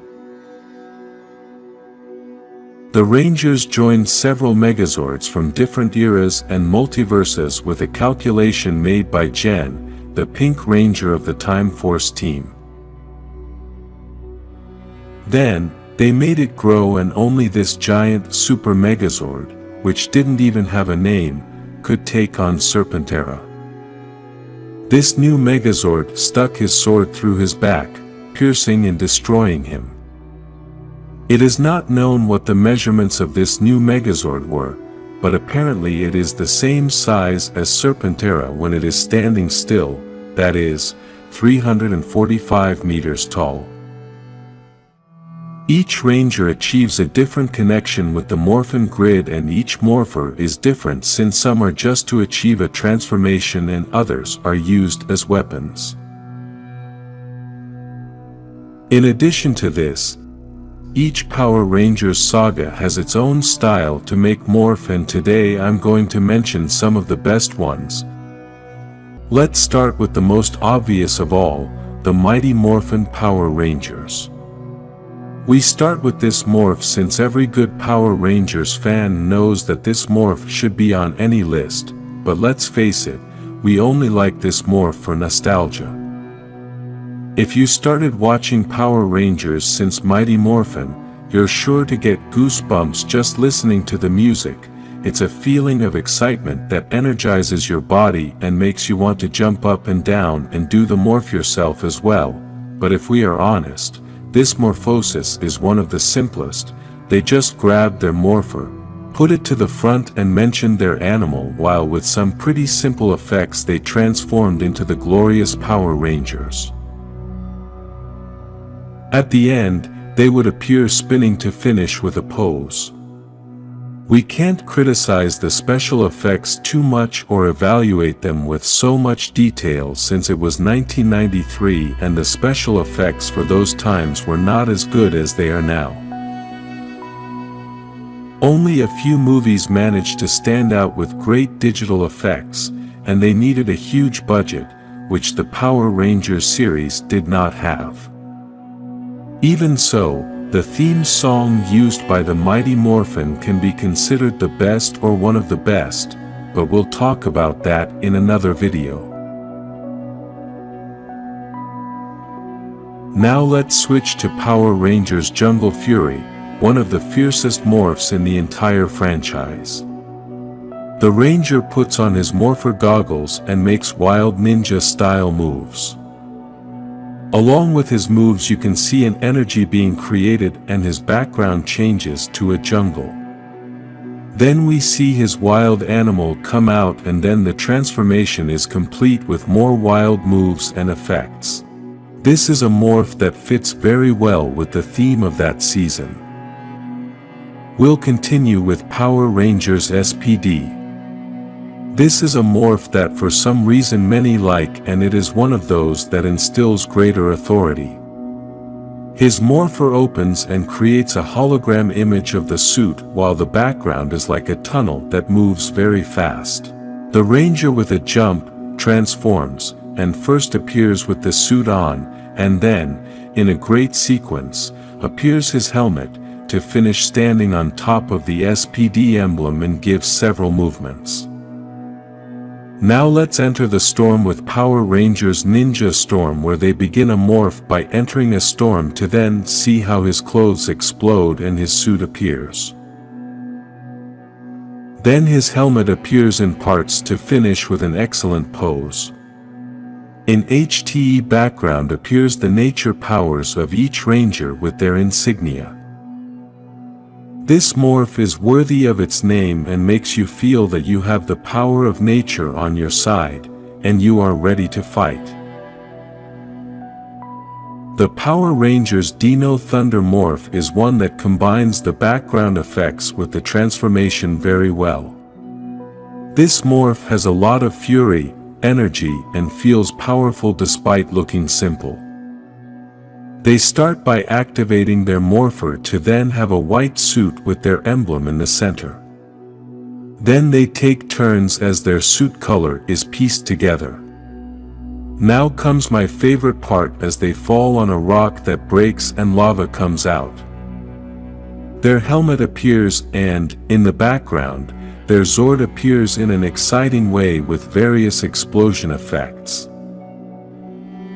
The Rangers joined several Megazords from different eras and multiverses with a calculation made by Jen, the Pink Ranger of the Time Force team. Then, they made it grow, and only this giant Super Megazord, which didn't even have a name, could take on Serpentera. This new Megazord stuck his sword through his back, piercing and destroying him. It is not known what the measurements of this new Megazord were, but apparently it is the same size as Serpentera when it is standing still, that is, 345 meters tall. Each Ranger achieves a different connection with the Morphin grid, and each Morpher is different, since some are just to achieve a transformation and others are used as weapons. In addition to this, each Power Rangers saga has its own style to make morph, and today I'm going to mention some of the best ones. Let's start with the most obvious of all, the Mighty Morphin Power Rangers. We start with this morph since every good Power Rangers fan knows that this morph should be on any list, but let's face it, we only like this morph for nostalgia. If you started watching Power Rangers since Mighty Morphin, you're sure to get goosebumps just listening to the music. It's a feeling of excitement that energizes your body and makes you want to jump up and down and do the morph yourself as well. But if we are honest, this morphosis is one of the simplest. They just grabbed their morpher, put it to the front and mentioned their animal, while with some pretty simple effects they transformed into the glorious Power Rangers. At the end, they would appear spinning to finish with a pose. We can't criticize the special effects too much or evaluate them with so much detail, since it was 1993 and the special effects for those times were not as good as they are now. Only a few movies managed to stand out with great digital effects, and they needed a huge budget, which the Power Rangers series did not have. Even so, The theme song used by the mighty Morphin can be considered the best or one of the best, but we'll talk about that in another video. Now let's switch to Power Rangers Jungle Fury, one of the fiercest morphs in the entire franchise. The Ranger puts on his morpher goggles and makes wild ninja-style moves. Along with his moves you can see an energy being created and his background changes to a jungle. Then we see his wild animal come out and then the transformation is complete with more wild moves and effects. This is a morph that fits very well with the theme of that season. We'll continue with Power Rangers SPD. This is a morph that for some reason many like, and it is one of those that instills greater authority. His morpher opens and creates a hologram image of the suit while the background is like a tunnel that moves very fast. The Ranger with a jump transforms and first appears with the suit on, and then, in a great sequence, appears his helmet to finish standing on top of the SPD emblem and gives several movements. Now let's enter the storm with Power Rangers Ninja Storm, where they begin a morph by entering a storm to then see how his clothes explode and his suit appears. Then his helmet appears in parts to finish with an excellent pose. In HTE background appears the nature powers of each Ranger with their insignia. This morph is worthy of its name and makes you feel that you have the power of nature on your side, and you are ready to fight. The Power Rangers Dino Thunder morph is one that combines the background effects with the transformation very well. This morph has a lot of fury, energy, and feels powerful despite looking simple. They start by activating their morpher to then have a white suit with their emblem in the center. Then they take turns as their suit color is pieced together. Now comes my favorite part as they fall on a rock that breaks and lava comes out. Their helmet appears and, in the background, their Zord appears in an exciting way with various explosion effects.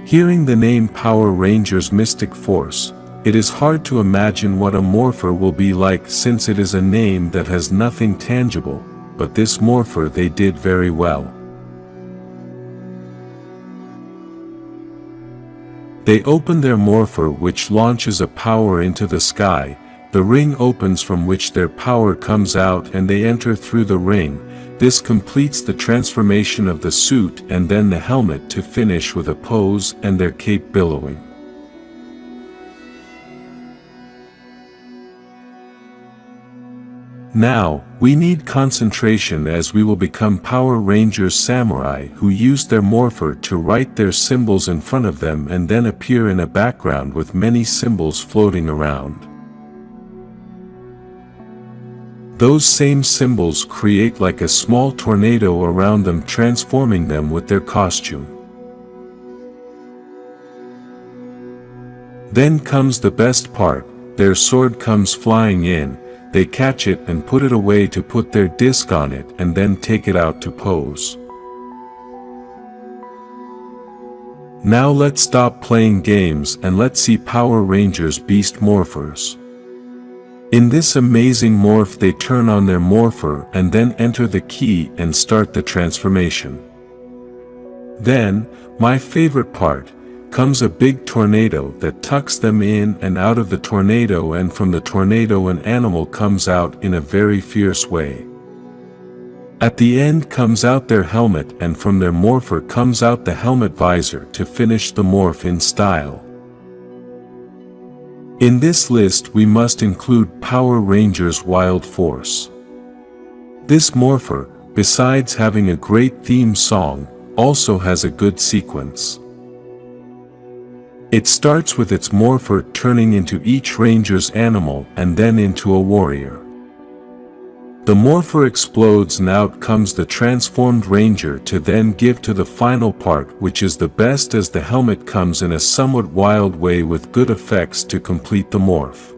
Hearing the name Power Rangers Mystic Force, it is hard to imagine what a morpher will be like since it is a name that has nothing tangible, but this morpher they did very well. They open their morpher which launches a power into the sky, the ring opens from which their power comes out and they enter through the ring. This completes the transformation of the suit and then the helmet to finish with a pose and their cape billowing. Now, we need concentration as we will become Power Rangers Samurai who use their morpher to write their symbols in front of them and then appear in a background with many symbols floating around. Those same symbols create like a small tornado around them, transforming them with their costume. Then comes the best part, their sword comes flying in, they catch it and put it away to put their disc on it and then take it out to pose. Now let's stop playing games and let's see Power Rangers Beast Morphers. In this amazing morph they turn on their morpher and then enter the key and start the transformation. Then, my favorite part, comes a big tornado that tucks them in and out of the tornado, and from the tornado an animal comes out in a very fierce way. At the end comes out their helmet and from their morpher comes out the helmet visor to finish the morph in style. In this list we must include Power Rangers Wild Force. This morpher, besides having a great theme song, also has a good sequence. It starts with its morpher turning into each Ranger's animal and then into a warrior. The morpher explodes and out comes the transformed Ranger to then give to the final part, which is the best as the helmet comes in a somewhat wild way with good effects to complete the morph.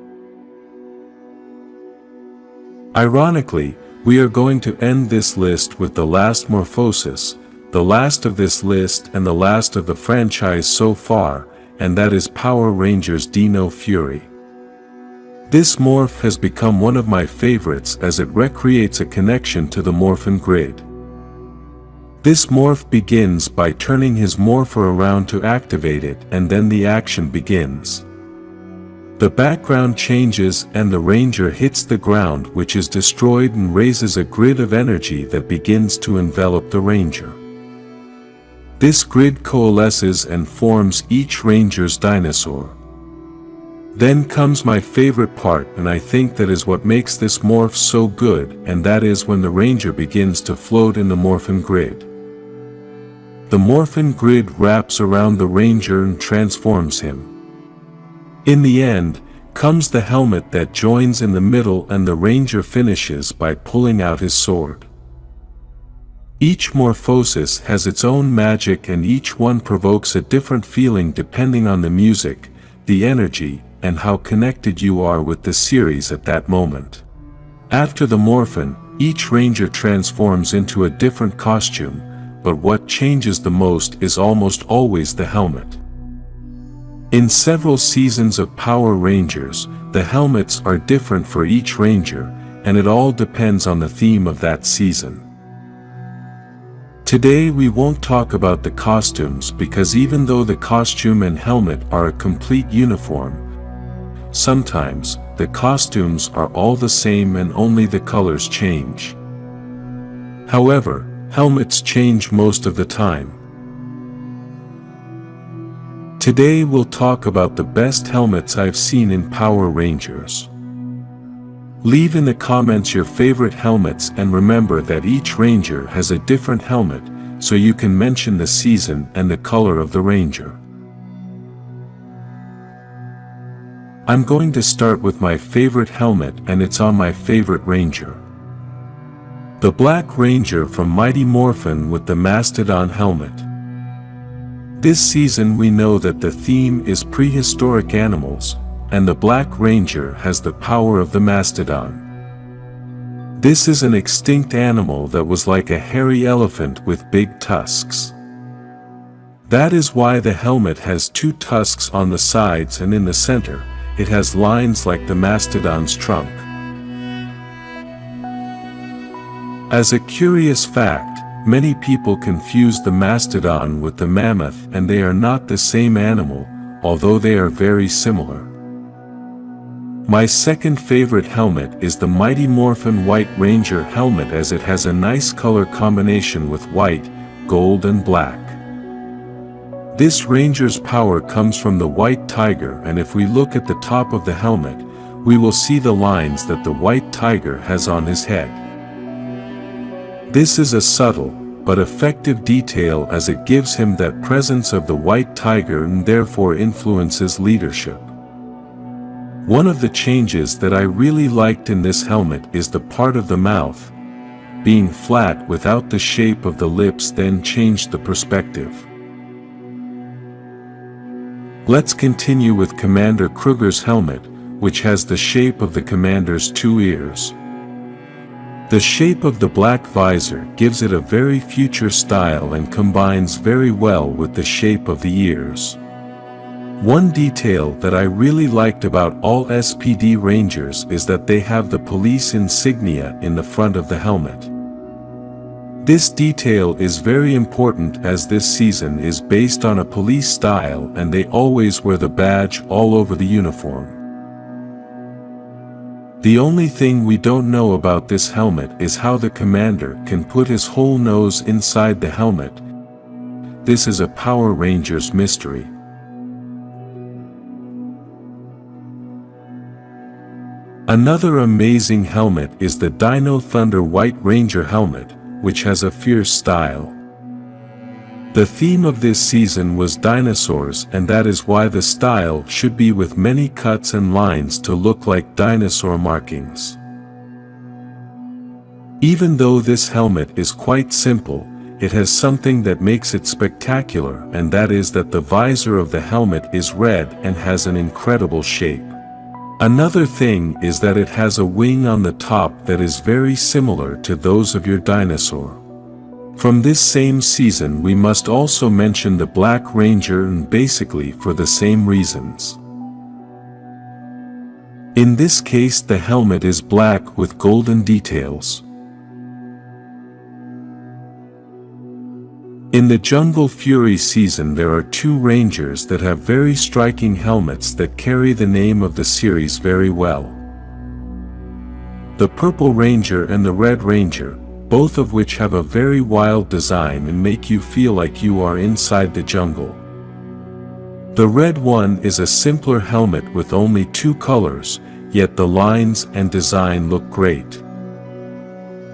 Ironically, we are going to end this list with the last Morphosis, the last of this list and the last of the franchise so far, and that is Power Rangers Dino Fury. This morph has become one of my favorites as it recreates a connection to the Morphin grid. This morph begins by turning his morpher around to activate it, and then the action begins. The background changes and the Ranger hits the ground, which is destroyed and raises a grid of energy that begins to envelop the Ranger. This grid coalesces and forms each Ranger's dinosaur. Then comes my favorite part, and I think that is what makes this morph so good, and that is when the Ranger begins to float in the Morphin grid. The Morphin grid wraps around the Ranger and transforms him. In the end, comes the helmet that joins in the middle, and the Ranger finishes by pulling out his sword. Each Morphosis has its own magic, and each one provokes a different feeling depending on the music, the energy, and how connected you are with the series at that moment. After the Morphin, each Ranger transforms into a different costume, but what changes the most is almost always the helmet. In several seasons of Power Rangers, the helmets are different for each Ranger, and it all depends on the theme of that season. Today we won't talk about the costumes because even though the costume and helmet are a complete uniform, sometimes the costumes are all the same and only the colors change. However, helmets change most of the time. Today we'll talk about the best helmets I've seen in Power Rangers. Leave in the comments your favorite helmets, and remember that each Ranger has a different helmet, so you can mention the season and the color of the Ranger. I'm going to start with my favorite helmet, and it's on my favorite Ranger. The Black Ranger from Mighty Morphin with the Mastodon helmet. This season we know that the theme is prehistoric animals, and the Black Ranger has the power of the Mastodon. This is an extinct animal that was like a hairy elephant with big tusks. That is why the helmet has two tusks on the sides, and in the center, it has lines like the Mastodon's trunk. As a curious fact, many people confuse the Mastodon with the mammoth, and they are not the same animal, although they are very similar. My second favorite helmet is the Mighty Morphin White Ranger helmet, as it has a nice color combination with white, gold and black. This Ranger's power comes from the White Tiger, and if we look at the top of the helmet, we will see the lines that the White Tiger has on his head. This is a subtle, but effective detail, as it gives him that presence of the White Tiger and therefore influences leadership. One of the changes that I really liked in this helmet is the part of the mouth being flat without the shape of the lips, then changed the perspective. Let's continue with Commander Kruger's helmet, which has the shape of the Commander's two ears. The shape of the black visor gives it a very future style and combines very well with the shape of the ears. One detail that I really liked about all SPD Rangers is that they have the police insignia in the front of the helmet. This detail is very important, as this season is based on a police style and they always wear the badge all over the uniform. The only thing we don't know about this helmet is how the commander can put his whole nose inside the helmet. This is a Power Rangers mystery. Another amazing helmet is the Dino Thunder White Ranger helmet, which has a fierce style. The theme of this season was dinosaurs, and that is why the style should be with many cuts and lines to look like dinosaur markings. Even though this helmet is quite simple, it has something that makes it spectacular, and that is that the visor of the helmet is red and has an incredible shape. Another thing is that it has a wing on the top that is very similar to those of your dinosaur. From this same season we must also mention the Black Ranger, and basically for the same reasons. In this case the helmet is black with golden details. In the Jungle Fury season there are two Rangers that have very striking helmets that carry the name of the series very well. The Purple Ranger and the Red Ranger, both of which have a very wild design and make you feel like you are inside the jungle. The red one is a simpler helmet with only two colors, yet the lines and design look great.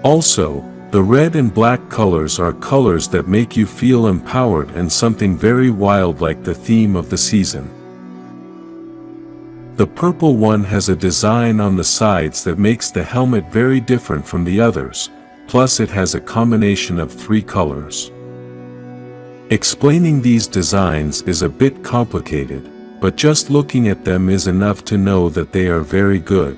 Also, the red and black colors are colors that make you feel empowered and something very wild like the theme of the season. The purple one has a design on the sides that makes the helmet very different from the others, plus it has a combination of three colors. Explaining these designs is a bit complicated, but just looking at them is enough to know that they are very good.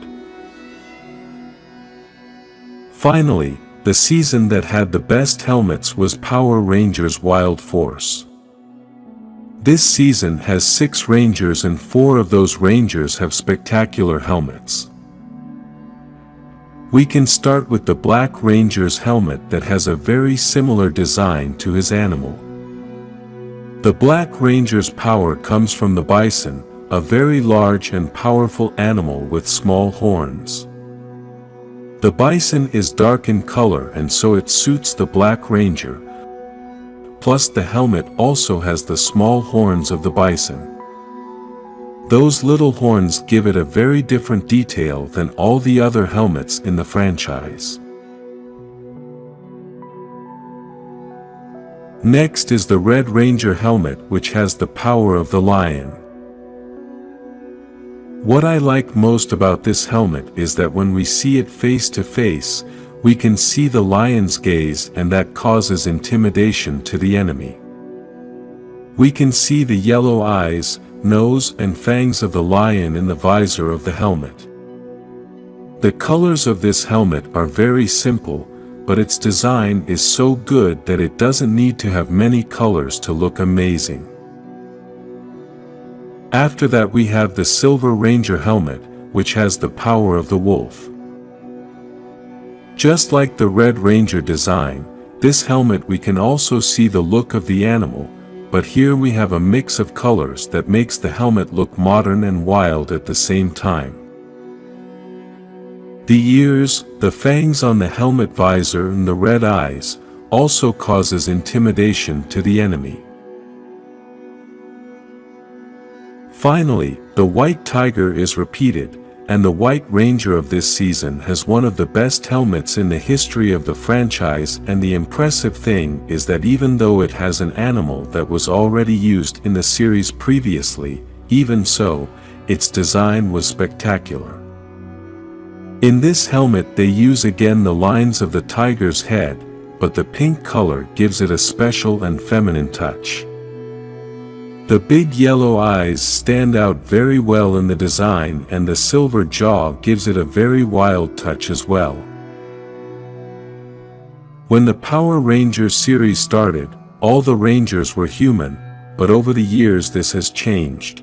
Finally, the season that had the best helmets was Power Rangers Wild Force. This season has 6 Rangers and 4 of those Rangers have spectacular helmets. We can start with the Black Ranger's helmet that has a very similar design to his animal. The Black Ranger's power comes from the bison, a very large and powerful animal with small horns. The bison is dark in color and so it suits the Black Ranger. Plus the helmet also has the small horns of the bison. Those little horns give it a very different detail than all the other helmets in the franchise. Next is the Red Ranger helmet, which has the power of the lion. What I like most about this helmet is that when we see it face to face, we can see the lion's gaze, and that causes intimidation to the enemy. We can see the yellow eyes, nose and fangs of the lion in the visor of the helmet. The colors of this helmet are very simple, but its design is so good that it doesn't need to have many colors to look amazing. After that we have the Silver Ranger helmet, which has the power of the wolf. Just like the Red Ranger design, this helmet we can also see the look of the animal, but here we have a mix of colors that makes the helmet look modern and wild at the same time. The ears, the fangs on the helmet visor and the red eyes also causes intimidation to the enemy. Finally, the White Tiger is repeated, and the White Ranger of this season has one of the best helmets in the history of the franchise, and the impressive thing is that even though it has an animal that was already used in the series previously, even so, its design was spectacular. In this helmet they use again the lines of the tiger's head, but the pink color gives it a special and feminine touch. The big yellow eyes stand out very well in the design, and the silver jaw gives it a very wild touch as well. When the Power Rangers series started, all the Rangers were human, but over the years this has changed.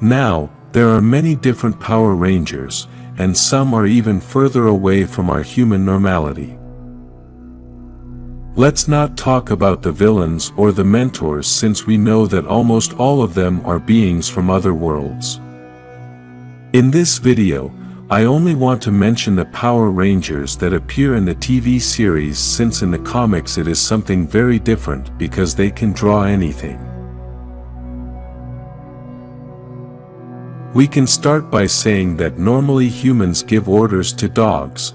Now, there are many different Power Rangers, and some are even further away from our human normality. Let's not talk about the villains or the mentors, since we know that almost all of them are beings from other worlds. In this video, I only want to mention the Power Rangers that appear in the TV series, since in the comics it is something very different because they can draw anything. We can start by saying that normally humans give orders to dogs,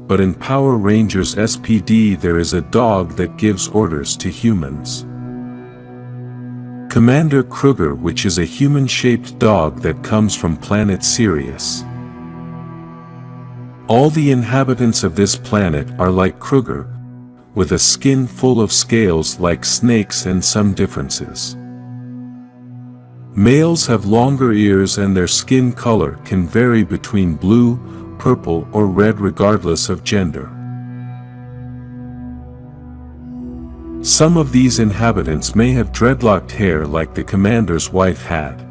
but in Power Rangers SPD there is a dog that gives orders to humans. Commander Kruger, which is a human-shaped dog that comes from planet Sirius. All the inhabitants of this planet are like Kruger, with a skin full of scales like snakes and some differences. Males have longer ears and their skin color can vary between blue, purple or red regardless of gender. Some of these inhabitants may have dreadlocked hair like the commander's wife had.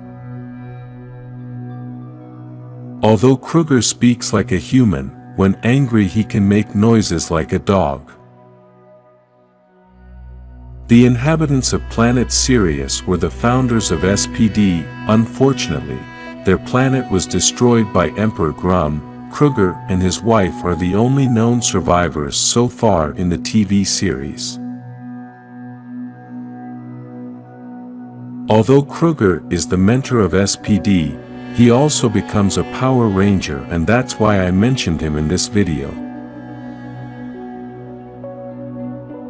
Although Kruger speaks like a human, when angry he can make noises like a dog. The inhabitants of planet Sirius were the founders of SPD. Unfortunately, their planet was destroyed by Emperor Grum. Kruger and his wife are the only known survivors so far in the TV series. Although Kruger is the mentor of SPD, he also becomes a Power Ranger, and that's why I mentioned him in this video.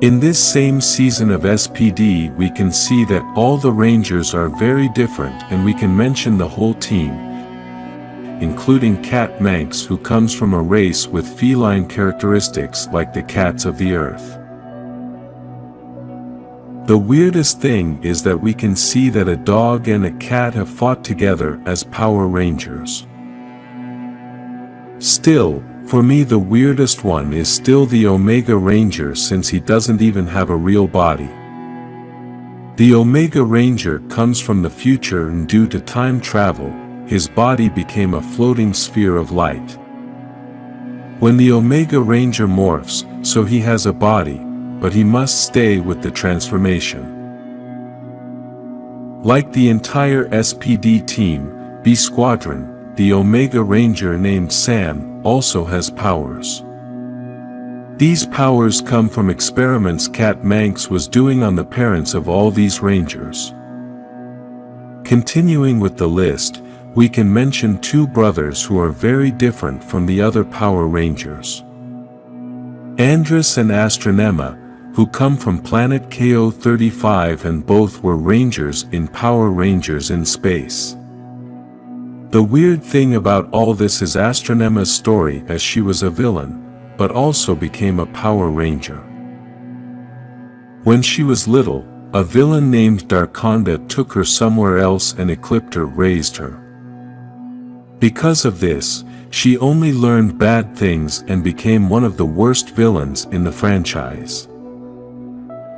In this same season of SPD we can see that all the Rangers are very different, and we can mention the whole team, including Cat Manx, who comes from a race with feline characteristics like the cats of the earth. The weirdest thing is that we can see that a dog and a cat have fought together as Power Rangers. Still, for me the weirdest one is still the Omega Ranger, since he doesn't even have a real body. The Omega Ranger comes from the future, and due to time travel, his body became a floating sphere of light. When the Omega Ranger morphs, so he has a body, but he must stay with the transformation. Like the entire SPD team, B Squadron, the Omega Ranger named Sam also has powers. These powers come from experiments Cat Manx was doing on the parents of all these Rangers. Continuing with the list, we can mention two brothers who are very different from the other Power Rangers. Andrus and Astronema, who come from planet KO-35, and both were Rangers in Power Rangers in Space. The weird thing about all this is Astronema's story, as she was a villain, but also became a Power Ranger. When she was little, a villain named Darkonda took her somewhere else, and Ecliptor raised her. Because of this, she only learned bad things and became one of the worst villains in the franchise.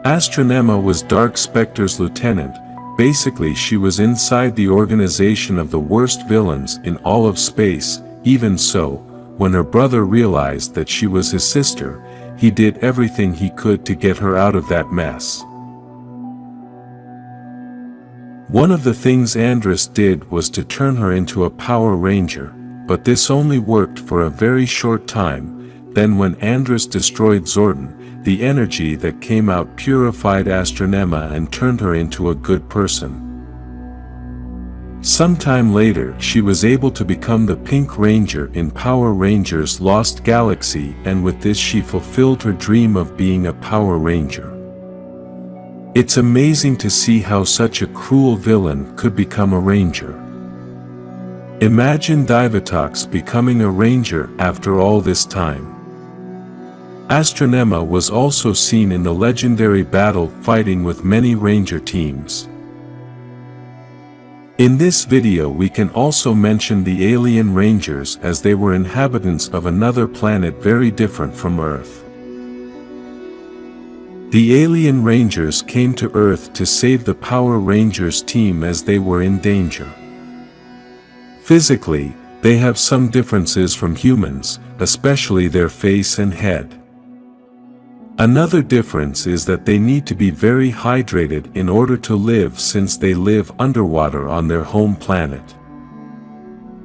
Astronema was Dark Spectre's lieutenant. Basically she was inside the organization of the worst villains in all of space. Even so, when her brother realized that she was his sister, he did everything he could to get her out of that mess. One of the things Andrus did was to turn her into a Power Ranger, but this only worked for a very short time. Then when Andrus destroyed Zordon, the energy that came out purified Astronema and turned her into a good person. Sometime later she was able to become the Pink Ranger in Power Rangers Lost Galaxy, and with this she fulfilled her dream of being a Power Ranger. It's amazing to see how such a cruel villain could become a Ranger. Imagine Divatox becoming a Ranger after all this time. Astronema was also seen in the legendary battle fighting with many Ranger teams. In this video we can also mention the Alien Rangers, as they were inhabitants of another planet very different from Earth. The Alien Rangers came to Earth to save the Power Rangers team as they were in danger. Physically, they have some differences from humans, especially their face and head. Another difference is that they need to be very hydrated in order to live, since they live underwater on their home planet.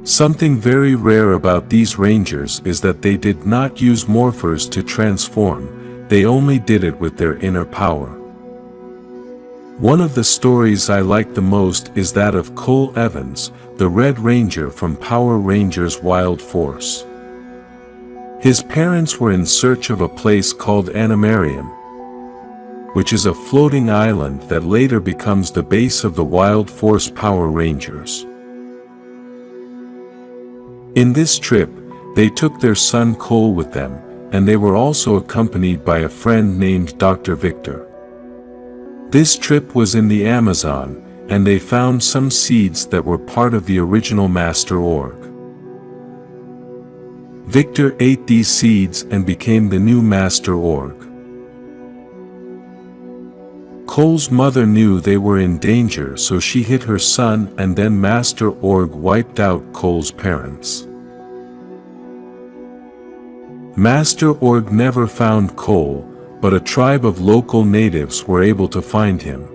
Something very rare about these Rangers is that they did not use morphers to transform, they only did it with their inner power. One of the stories I like the most is that of Cole Evans, the Red Ranger from Power Rangers Wild Force. His parents were in search of a place called Animarium, which is a floating island that later becomes the base of the Wild Force Power Rangers. In this trip, they took their son Cole with them, and they were also accompanied by a friend named Dr. Victor. This trip was in the Amazon, and they found some seeds that were part of the original Master Org. Victor ate these seeds and became the new Master Org. Cole's mother knew they were in danger, so she hit her son, and then Master Org wiped out Cole's parents. Master Org never found Cole, but a tribe of local natives were able to find him.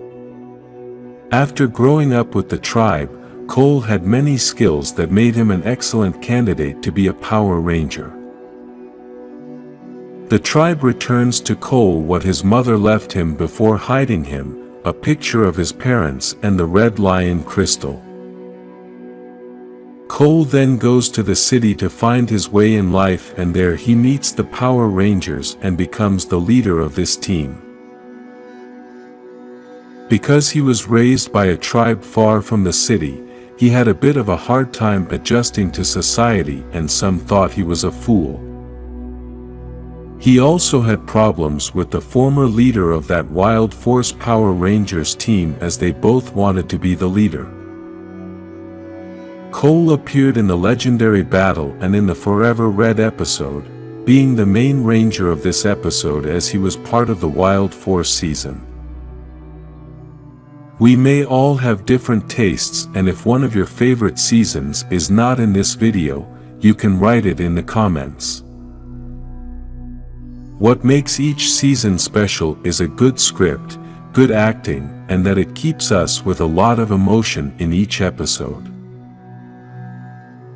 After growing up with the tribe, Cole had many skills that made him an excellent candidate to be a Power Ranger. The tribe returns to Cole what his mother left him before hiding him, a picture of his parents and the red lion crystal. Cole then goes to the city to find his way in life, and there he meets the Power Rangers and becomes the leader of this team. Because he was raised by a tribe far from the city, he had a bit of a hard time adjusting to society, and some thought he was a fool. He also had problems with the former leader of that Wild Force Power Rangers team, as they both wanted to be the leader. Cole appeared in the legendary battle and in the Forever Red episode, being the main ranger of this episode as he was part of the Wild Force season. We may all have different tastes, and if one of your favorite seasons is not in this video, you can write it in the comments. What makes each season special is a good script, good acting, and that it keeps us with a lot of emotion in each episode.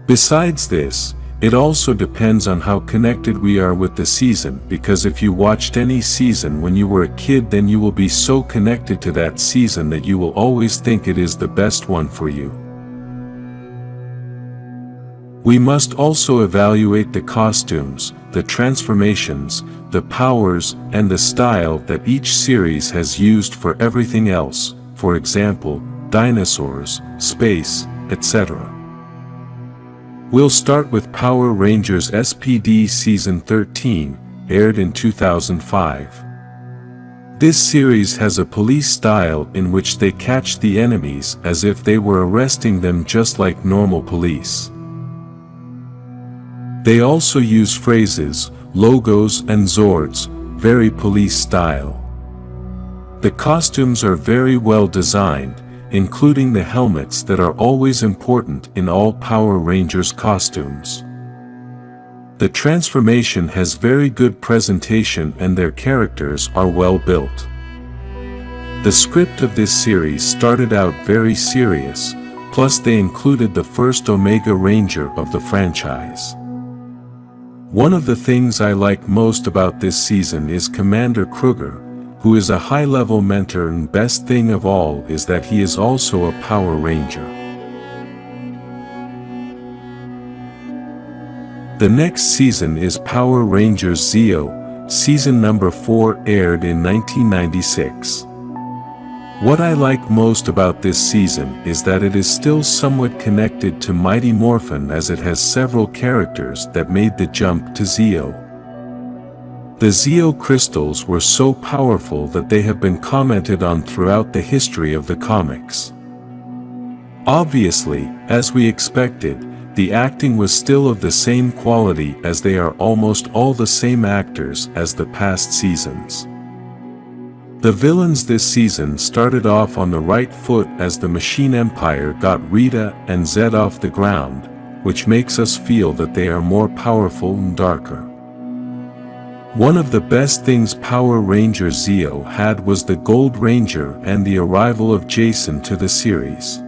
Besides this, it also depends on how connected we are with the season, because if you watched any season when you were a kid, then you will be so connected to that season that you will always think it is the best one for you. We must also evaluate the costumes, the transformations, the powers, and the style that each series has used for everything else, for example, dinosaurs, space, etc. We'll start with Power Rangers SPD Season 13, aired in 2005. This series has a police style in which they catch the enemies as if they were arresting them, just like normal police. They also use phrases, logos, and Zords, very police style. The costumes are very well designed, including the helmets that are always important in all Power Rangers costumes. The transformation has very good presentation and their characters are well built. The script of this series started out very serious, plus they included the first Omega Ranger of the franchise. One of the things I like most about this season is Commander Kruger, who is a high-level mentor, and best thing of all is that he is also a Power Ranger. The next season is Power Rangers Zeo, season number 4, aired in 1996. What I like most about this season is that it is still somewhat connected to Mighty Morphin, as it has several characters that made the jump to Zeo. The Zeo crystals were so powerful that they have been commented on throughout the history of the comics. Obviously, as we expected, the acting was still of the same quality, as they are almost all the same actors as the past seasons. The villains this season started off on the right foot, as the Machine Empire got Rita and Zed off the ground, which makes us feel that they are more powerful and darker. One of the best things Power Rangers Zeo had was the Gold Ranger and the arrival of Jason to the series.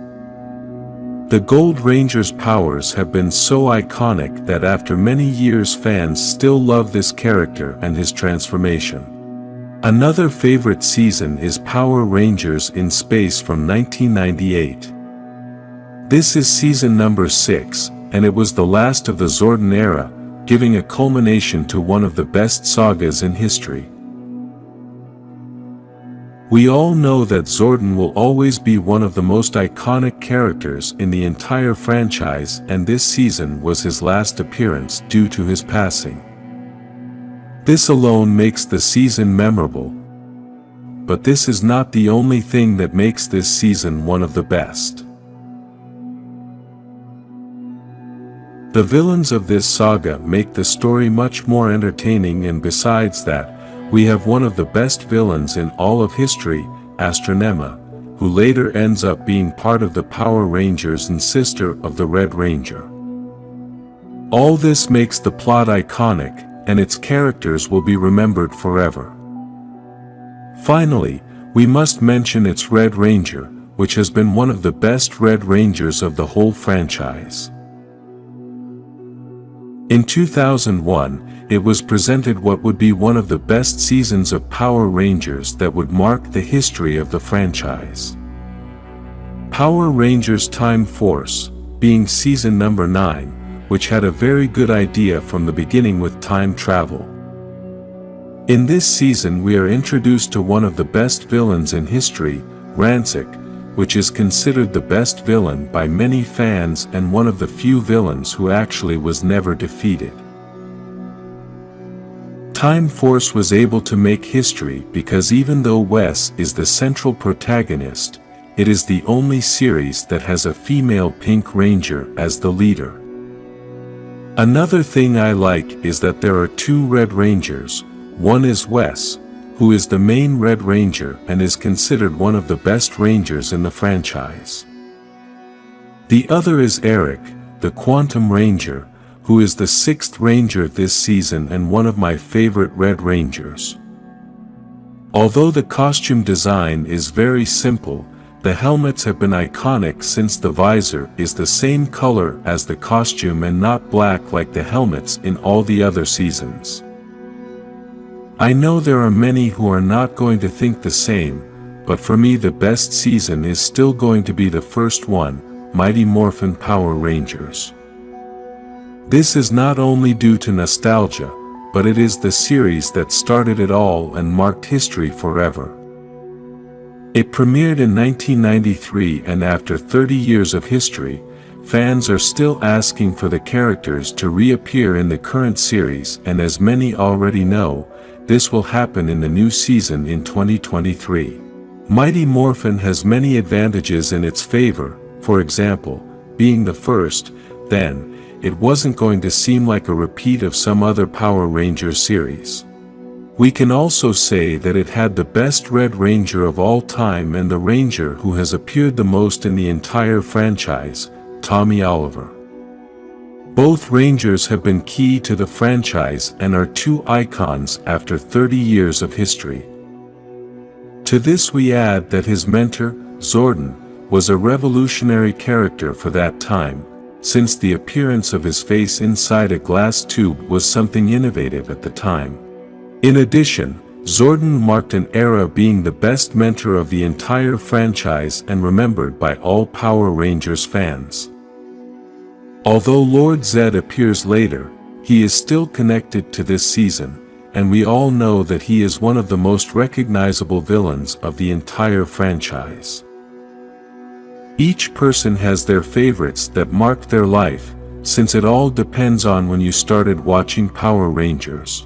The Gold Ranger's powers have been so iconic that after many years fans still love this character and his transformation. Another favorite season is Power Rangers in Space from 1998. This is season number 6, and it was the last of the Zordon era, giving a culmination to one of the best sagas in history. We all know that Zordon will always be one of the most iconic characters in the entire franchise, and this season was his last appearance due to his passing. This alone makes the season memorable. but this is not the only thing that makes this season one of the best. The villains of this saga make the story much more entertaining, and besides that, we have one of the best villains in all of history, Astronema, who later ends up being part of the Power Rangers and sister of the Red Ranger. All this makes the plot iconic, and its characters will be remembered forever. Finally, we must mention its Red Ranger, which has been one of the best Red Rangers of the whole franchise. In 2001, it was presented what would be one of the best seasons of Power Rangers that would mark the history of the franchise. Power Rangers Time Force, being season number 9, which had a very good idea from the beginning with time travel. In this season we are introduced to one of the best villains in history, Rancic, which is considered the best villain by many fans and one of the few villains who actually was never defeated. Time Force was able to make history because even though Wes is the central protagonist, it is the only series that has a female Pink Ranger as the leader. Another thing I like is that there are 2 Red Rangers. One is Wes, who is the main Red Ranger and is considered one of the best Rangers in the franchise. The other is Eric, the Quantum Ranger, who is the 6th Ranger this season and one of my favorite Red Rangers. Although the costume design is very simple, the helmets have been iconic since the visor is the same color as the costume and not black like the helmets in all the other seasons. I know there are many who are not going to think the same, but for me the best season is still going to be the first one, Mighty Morphin Power Rangers. This is not only due to nostalgia, but it is the series that started it all and marked history forever. It premiered in 1993, and after 30 years of history, fans are still asking for the characters to reappear in the current series, and as many already know, this will happen in the new season in 2023. Mighty Morphin has many advantages in its favor, for example, being the first, then, it wasn't going to seem like a repeat of some other Power Ranger series. We can also say that it had the best Red Ranger of all time and the Ranger who has appeared the most in the entire franchise, Tommy Oliver. Both Rangers have been key to the franchise and are 2 icons after 30 years of history. To this we add that his mentor, Zordon, was a revolutionary character for that time, since the appearance of his face inside a glass tube was something innovative at the time. In addition, Zordon marked an era being the best mentor of the entire franchise and remembered by all Power Rangers fans. Although Lord Zed appears later, he is still connected to this season, and we all know that he is one of the most recognizable villains of the entire franchise. Each person has their favorites that marked their life, since it all depends on when you started watching Power Rangers.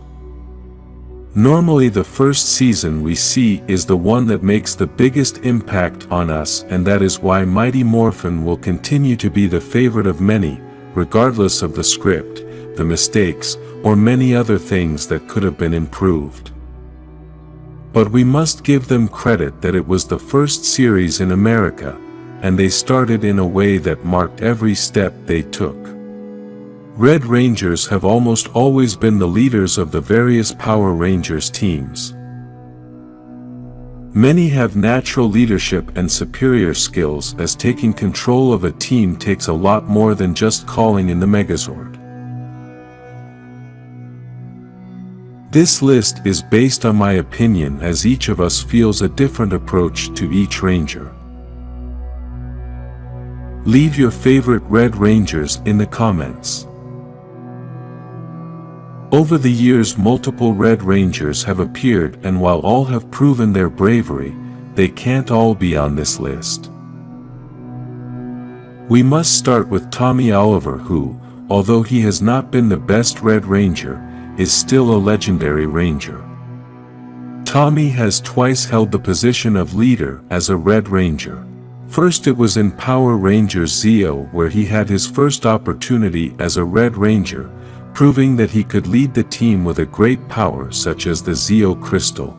Normally the first season we see is the one that makes the biggest impact on us, and that is why Mighty Morphin will continue to be the favorite of many, regardless of the script, the mistakes, or many other things that could have been improved. But we must give them credit that it was the first series in America, and they started in a way that marked every step they took. Red Rangers have almost always been the leaders of the various Power Rangers teams. Many have natural leadership and superior skills, as taking control of a team takes a lot more than just calling in the Megazord. This list is based on my opinion, as each of us feels a different approach to each Ranger. Leave your favorite Red Rangers in the comments. Over the years multiple Red Rangers have appeared, and while all have proven their bravery, they can't all be on this list. We must start with Tommy Oliver, who, although he has not been the best Red Ranger, is still a legendary Ranger. Tommy has twice held the position of leader as a Red Ranger. First it was in Power Rangers Zeo where he had his first opportunity as a Red Ranger, proving that he could lead the team with a great power such as the Zeo Crystal.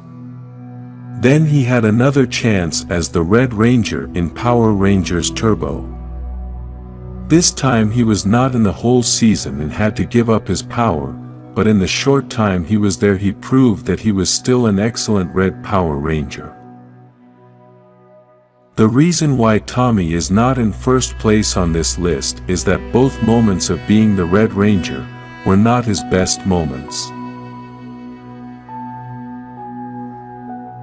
Then he had another chance as the Red Ranger in Power Rangers Turbo. This time he was not in the whole season and had to give up his power, but in the short time he was there he proved that he was still an excellent Red Power Ranger. The reason why Tommy is not in first place on this list is that both moments of being the Red Ranger were not his best moments.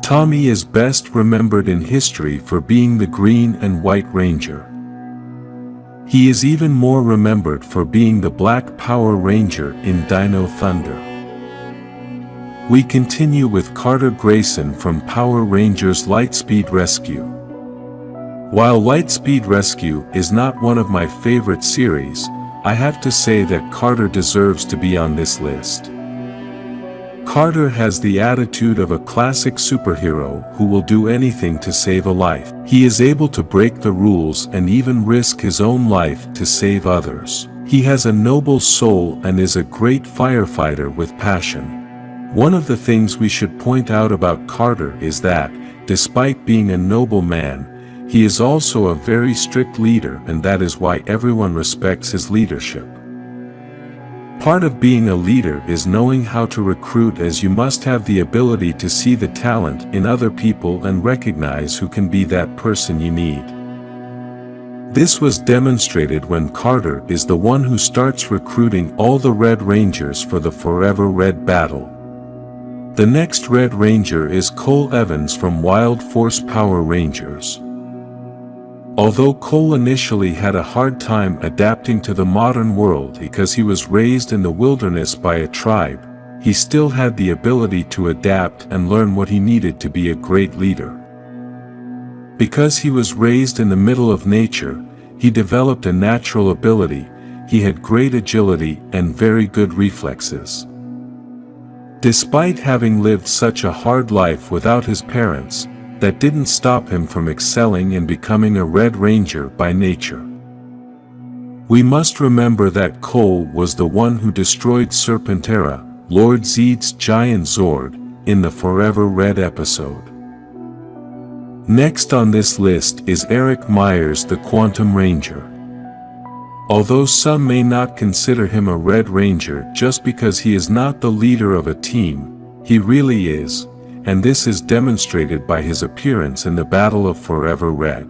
Tommy is best remembered in history for being the Green and White Ranger. He is even more remembered for being the Black Power Ranger in Dino Thunder. We continue with Carter Grayson from Power Rangers Lightspeed Rescue. While Lightspeed Rescue is not one of my favorite series, I have to say that Carter deserves to be on this list. Carter has the attitude of a classic superhero who will do anything to save a life. He is able to break the rules and even risk his own life to save others. He has a noble soul and is a great firefighter with passion. One of the things we should point out about Carter is that, despite being a noble man, he is also a very strict leader, and that is why everyone respects his leadership. Part of being a leader is knowing how to recruit, as you must have the ability to see the talent in other people and recognize who can be that person you need. This was demonstrated when Carter is the one who starts recruiting all the Red Rangers for the Forever Red battle. The next Red Ranger is Cole Evans from Wild Force Power Rangers. Although Cole initially had a hard time adapting to the modern world because he was raised in the wilderness by a tribe, he still had the ability to adapt and learn what he needed to be a great leader. Because he was raised in the middle of nature, he developed a natural ability. He had great agility and very good reflexes. Despite having lived such a hard life without his parents, that didn't stop him from excelling and becoming a Red Ranger by nature. We must remember that Cole was the one who destroyed Serpentera, Lord Zeed's giant Zord, in the Forever Red episode. Next on this list is Eric Myers, the Quantum Ranger. Although some may not consider him a Red Ranger just because he is not the leader of a team, he really is, and this is demonstrated by his appearance in the Battle of Forever Red.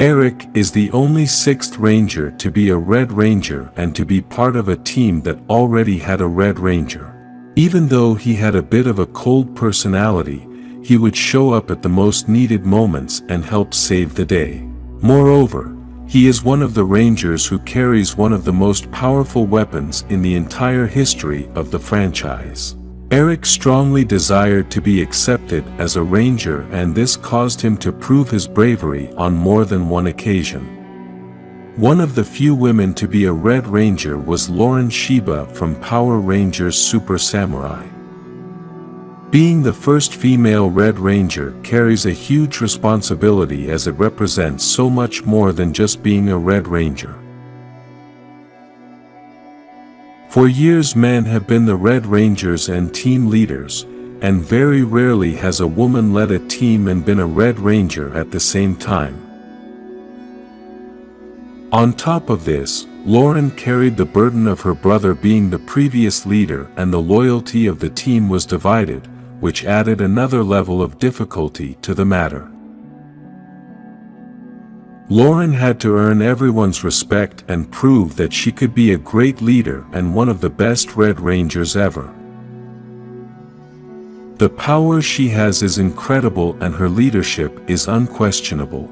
Eric is the only sixth Ranger to be a Red Ranger and to be part of a team that already had a Red Ranger. Even though he had a bit of a cold personality, he would show up at the most needed moments and help save the day. Moreover, he is one of the Rangers who carries one of the most powerful weapons in the entire history of the franchise. Eric strongly desired to be accepted as a Ranger, and this caused him to prove his bravery on more than one occasion. One of the few women to be a Red Ranger was Lauren Shiba from Power Rangers Super Samurai. Being the first female Red Ranger carries a huge responsibility, as it represents so much more than just being a Red Ranger. For years men have been the Red Rangers and team leaders, and very rarely has a woman led a team and been a Red Ranger at the same time. On top of this, Lauren carried the burden of her brother being the previous leader, and the loyalty of the team was divided, which added another level of difficulty to the matter. Lauren had to earn everyone's respect and prove that she could be a great leader and one of the best Red Rangers ever. The power she has is incredible and her leadership is unquestionable.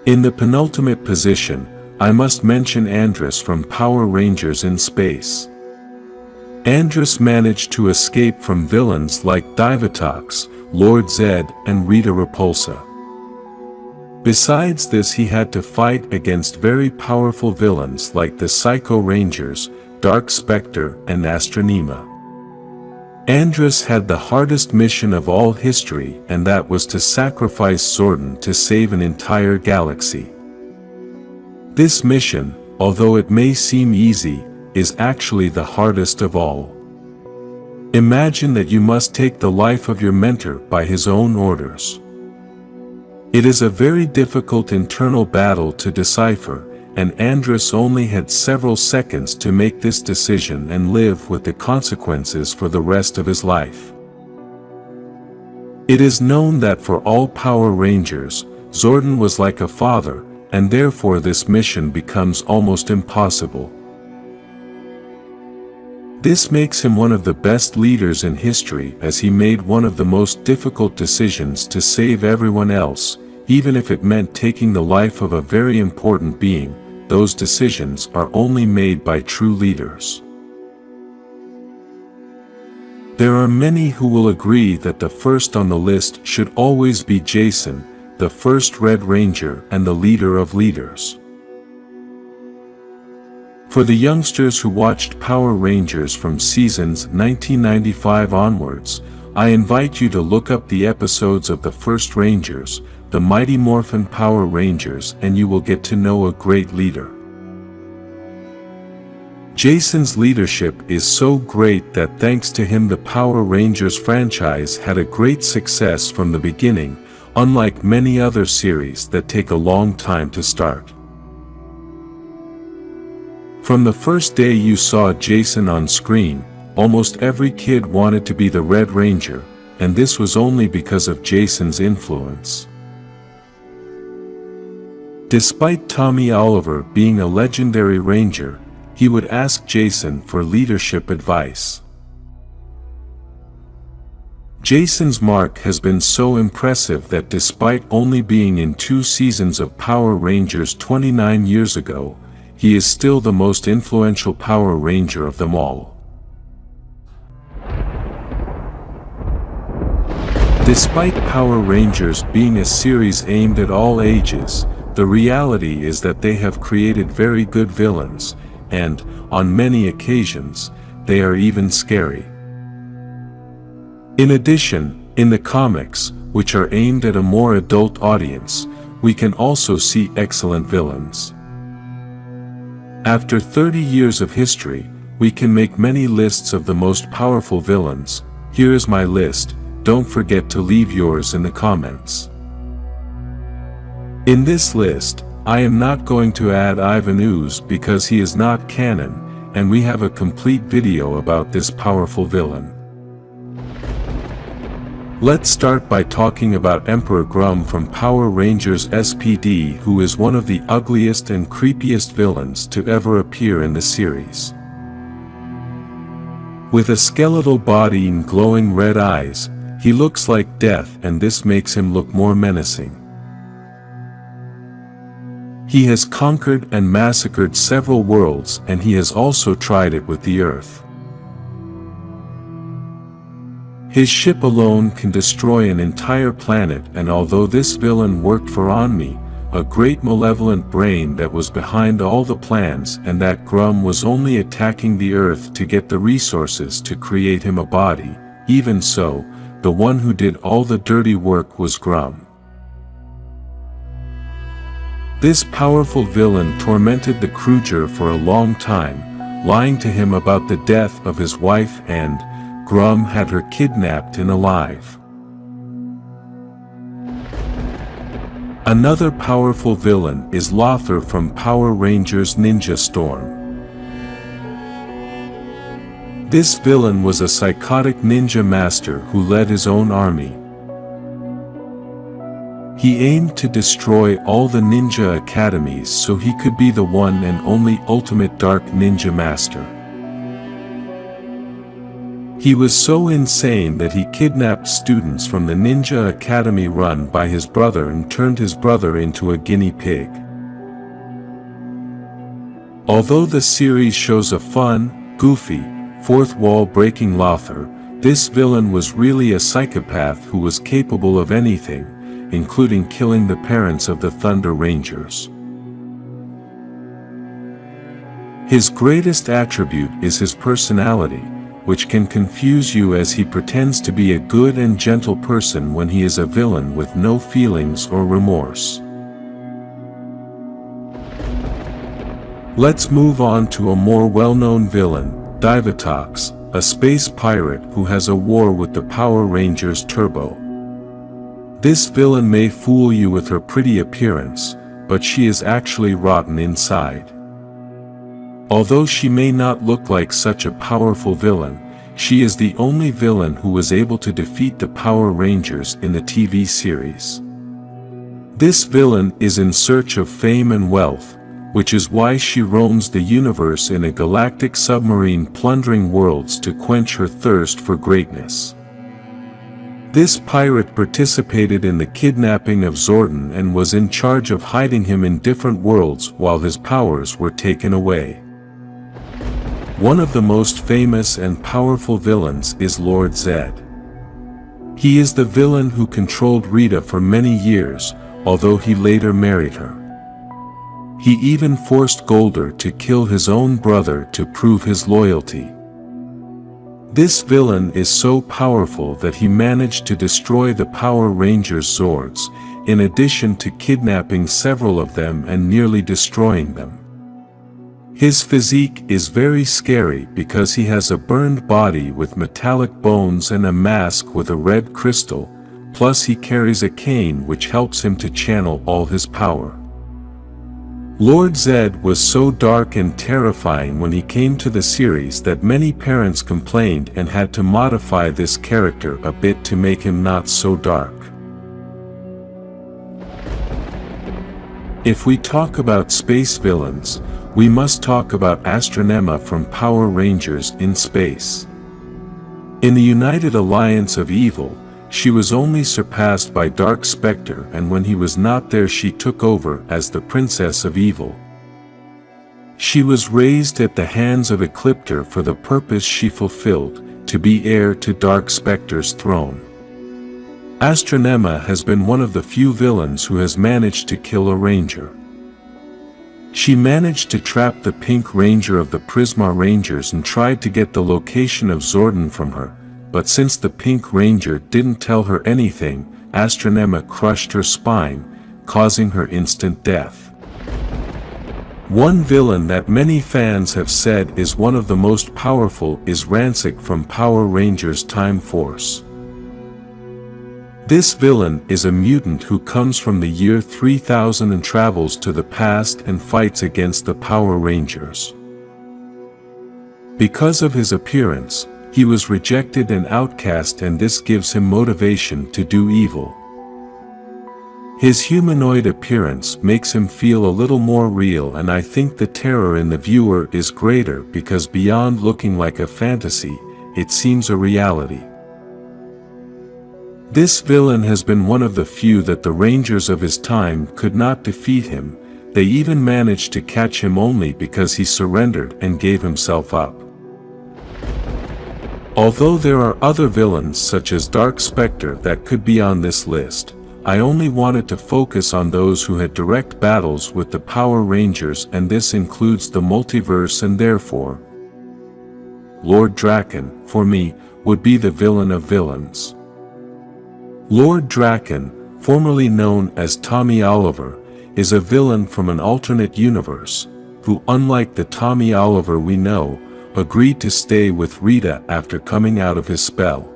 In the penultimate position, I must mention Andrus from Power Rangers in Space. Andrus managed to escape from villains like Divatox, Lord Zed, and Rita Repulsa. Besides this, he had to fight against very powerful villains like the Psycho Rangers, Dark Spectre, and Astronema. Andrus had the hardest mission of all history, and that was to sacrifice Zordon to save an entire galaxy. This mission, although it may seem easy, is actually the hardest of all. Imagine that you must take the life of your mentor by his own orders. It is a very difficult internal battle to decipher, and Andrus only had several seconds to make this decision and live with the consequences for the rest of his life. It is known that for all Power Rangers, Zordon was like a father, and therefore this mission becomes almost impossible. This makes him one of the best leaders in history, as he made one of the most difficult decisions to save everyone else, even if it meant taking the life of a very important being. Those decisions are only made by true leaders. There are many who will agree that the first on the list should always be Jason, the first Red Ranger and the leader of leaders. For the youngsters who watched Power Rangers from seasons 1995 onwards, I invite you to look up the episodes of the First Rangers, the Mighty Morphin Power Rangers, and you will get to know a great leader. Jason's leadership is so great that thanks to him the Power Rangers franchise had a great success from the beginning, unlike many other series that take a long time to start. From the first day you saw Jason on screen, almost every kid wanted to be the Red Ranger, and this was only because of Jason's influence. Despite Tommy Oliver being a legendary Ranger, he would ask Jason for leadership advice. Jason's mark has been so impressive that despite only being in 2 seasons of Power Rangers 29 years ago, he is still the most influential Power Ranger of them all. Despite Power Rangers being a series aimed at all ages, the reality is that they have created very good villains, and, on many occasions, they are even scary. In addition, in the comics, which are aimed at a more adult audience, we can also see excellent villains. After 30 years of history, we can make many lists of the most powerful villains. Here is my list, don't forget to leave yours in the comments. In this list, I am not going to add Ivan Ooze because he is not canon, and we have a complete video about this powerful villain. Let's start by talking about Emperor Grum from Power Rangers SPD, who is one of the ugliest and creepiest villains to ever appear in the series. With a skeletal body and glowing red eyes, he looks like death, and this makes him look more menacing. He has conquered and massacred several worlds, and he has also tried it with the Earth. His ship alone can destroy an entire planet, and although this villain worked for Onmi, a great malevolent brain that was behind all the plans, and that Grum was only attacking the Earth to get the resources to create him a body, even so, the one who did all the dirty work was Grum. This powerful villain tormented the Kruger for a long time, lying to him about the death of his wife, and Grum had her kidnapped and alive. Another powerful villain is Lothar from Power Rangers Ninja Storm. This villain was a psychotic ninja master who led his own army. He aimed to destroy all the ninja academies so he could be the one and only ultimate dark ninja master. He was so insane that he kidnapped students from the ninja academy run by his brother and turned his brother into a guinea pig. Although the series shows a fun, goofy, fourth wall breaking Lothar, this villain was really a psychopath who was capable of anything, including killing the parents of the Thunder Rangers. His greatest attribute is his personality, which can confuse you as he pretends to be a good and gentle person when he is a villain with no feelings or remorse. Let's move on to a more well-known villain, Divatox, a space pirate who has a war with the Power Rangers Turbo. This villain may fool you with her pretty appearance, but she is actually rotten inside. Although she may not look like such a powerful villain, she is the only villain who was able to defeat the Power Rangers in the TV series. This villain is in search of fame and wealth, which is why she roams the universe in a galactic submarine plundering worlds to quench her thirst for greatness. This pirate participated in the kidnapping of Zordon and was in charge of hiding him in different worlds while his powers were taken away. One of the most famous and powerful villains is Lord Zedd. He is the villain who controlled Rita for many years, although he later married her. He even forced Golder to kill his own brother to prove his loyalty. This villain is so powerful that he managed to destroy the Power Rangers' Zords, in addition to kidnapping several of them and nearly destroying them. His physique is very scary because he has a burned body with metallic bones and a mask with a red crystal, plus he carries a cane which helps him to channel all his power. Lord Zedd was so dark and terrifying when he came to the series that many parents complained and had to modify this character a bit to make him not so dark. If we talk about space villains, we must talk about Astronema from Power Rangers in Space. In the United Alliance of Evil, she was only surpassed by Dark Spectre, and when he was not there she took over as the Princess of Evil. She was raised at the hands of Ecliptor for the purpose she fulfilled, to be heir to Dark Spectre's throne. Astronema has been one of the few villains who has managed to kill a Ranger. She managed to trap the Pink Ranger of the Prisma Rangers and tried to get the location of Zordon from her, but since the Pink Ranger didn't tell her anything, Astronema crushed her spine, causing her instant death. One villain that many fans have said is one of the most powerful is Rancic from Power Rangers Time Force. This villain is a mutant who comes from the year 3000 and travels to the past and fights against the Power Rangers. Because of his appearance, he was rejected and outcast, and this gives him motivation to do evil. His humanoid appearance makes him feel a little more real, and I think the terror in the viewer is greater because beyond looking like a fantasy, it seems a reality. This villain has been one of the few that the Rangers of his time could not defeat him. They even managed to catch him only because he surrendered and gave himself up. Although there are other villains such as Dark Spectre that could be on this list, I only wanted to focus on those who had direct battles with the Power Rangers, and this includes the multiverse, and therefore Lord Drakkon, for me, would be the villain of villains. Lord Drakkon, formerly known as Tommy Oliver, is a villain from an alternate universe, who, unlike the Tommy Oliver we know, agreed to stay with Rita after coming out of his spell.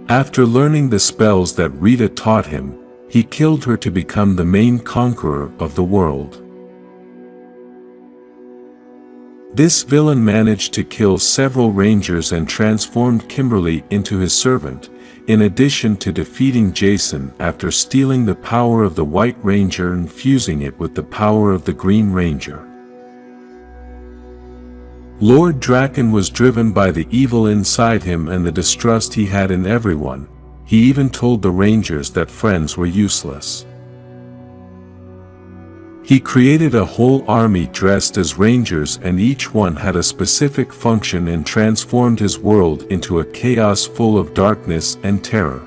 After learning the spells that Rita taught him, he killed her to become the main conqueror of the world. This villain managed to kill several Rangers and transformed Kimberly into his servant, in addition to defeating Jason after stealing the power of the White Ranger and fusing it with the power of the Green Ranger. Lord Drakkon was driven by the evil inside him and the distrust he had in everyone. He even told the Rangers that friends were useless. He created a whole army dressed as Rangers, and each one had a specific function, and transformed his world into a chaos full of darkness and terror.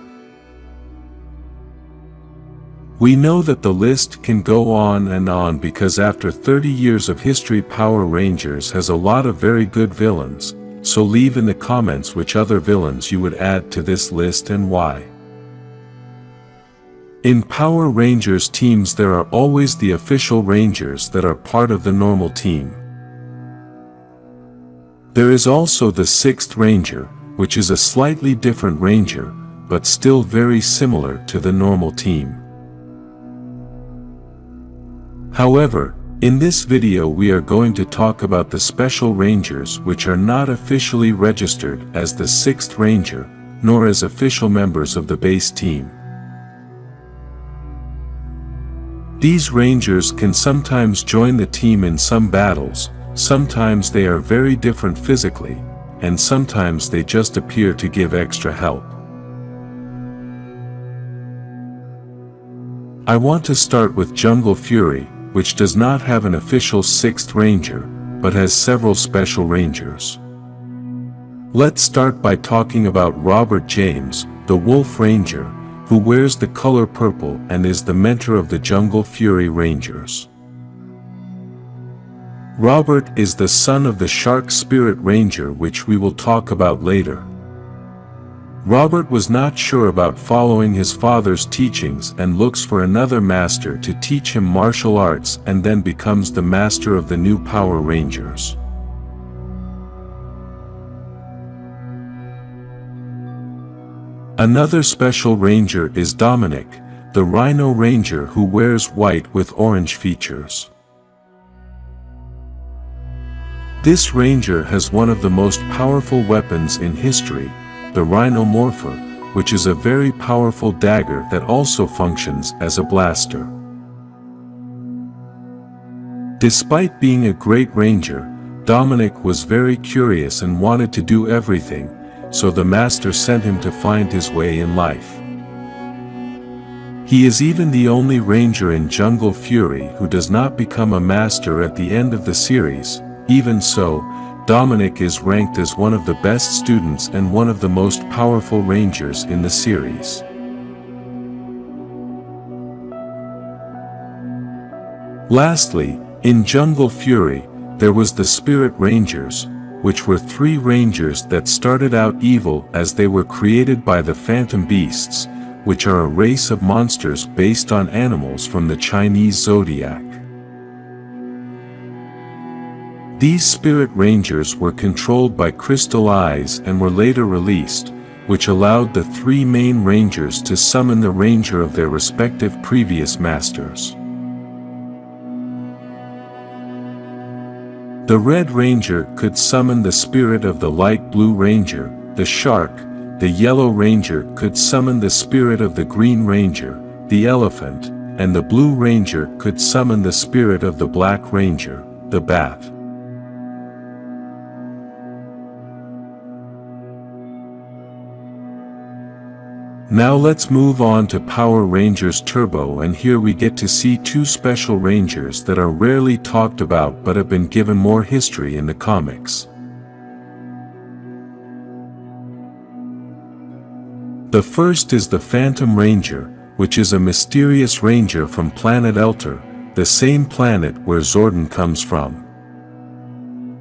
We know that the list can go on and on because after 30 years of history Power Rangers has a lot of very good villains, so leave in the comments which other villains you would add to this list and why. In Power Rangers teams there are always the official Rangers that are part of the normal team. There is also the 6th Ranger, which is a slightly different Ranger, but still very similar to the normal team. However, in this video we are going to talk about the Special Rangers which are not officially registered as the 6th Ranger, nor as official members of the base team. These Rangers can sometimes join the team in some battles, sometimes they are very different physically, and sometimes they just appear to give extra help. I want to start with Jungle Fury, which does not have an official 6th Ranger, but has several Special Rangers. Let's start by talking about Robert James, the Wolf Ranger, who wears the color purple and is the mentor of the Jungle Fury Rangers. Robert is the son of the Shark Spirit Ranger, which we will talk about later. Robert was not sure about following his father's teachings and looks for another master to teach him martial arts and then becomes the master of the new Power Rangers. Another Special Ranger is Dominic, the Rhino Ranger who wears white with orange features. This Ranger has one of the most powerful weapons in history, the Rhino Morphin, which is a very powerful dagger that also functions as a blaster. Despite being a great ranger, Dominic was very curious and wanted to do everything, so the master sent him to find his way in life. He is even the only ranger in Jungle Fury who does not become a master at the end of the series. Even so, Dominic is ranked as one of the best students and one of the most powerful Rangers in the series. Lastly, in Jungle Fury, there was the Spirit Rangers, which were 3 Rangers that started out evil as they were created by the Phantom Beasts, which are a race of monsters based on animals from the Chinese zodiac. These Spirit Rangers were controlled by crystal eyes and were later released, which allowed the 3 main Rangers to summon the Ranger of their respective previous masters. The Red Ranger could summon the spirit of the Light Blue Ranger, the Shark. The Yellow Ranger could summon the spirit of the Green Ranger, the Elephant, and the Blue Ranger could summon the spirit of the Black Ranger, the Bat. Now let's move on to Power Rangers Turbo, and here we get to see 2 Special Rangers that are rarely talked about but have been given more history in the comics. The first is the Phantom Ranger, which is a mysterious ranger from planet Elter, the same planet where Zordon comes from.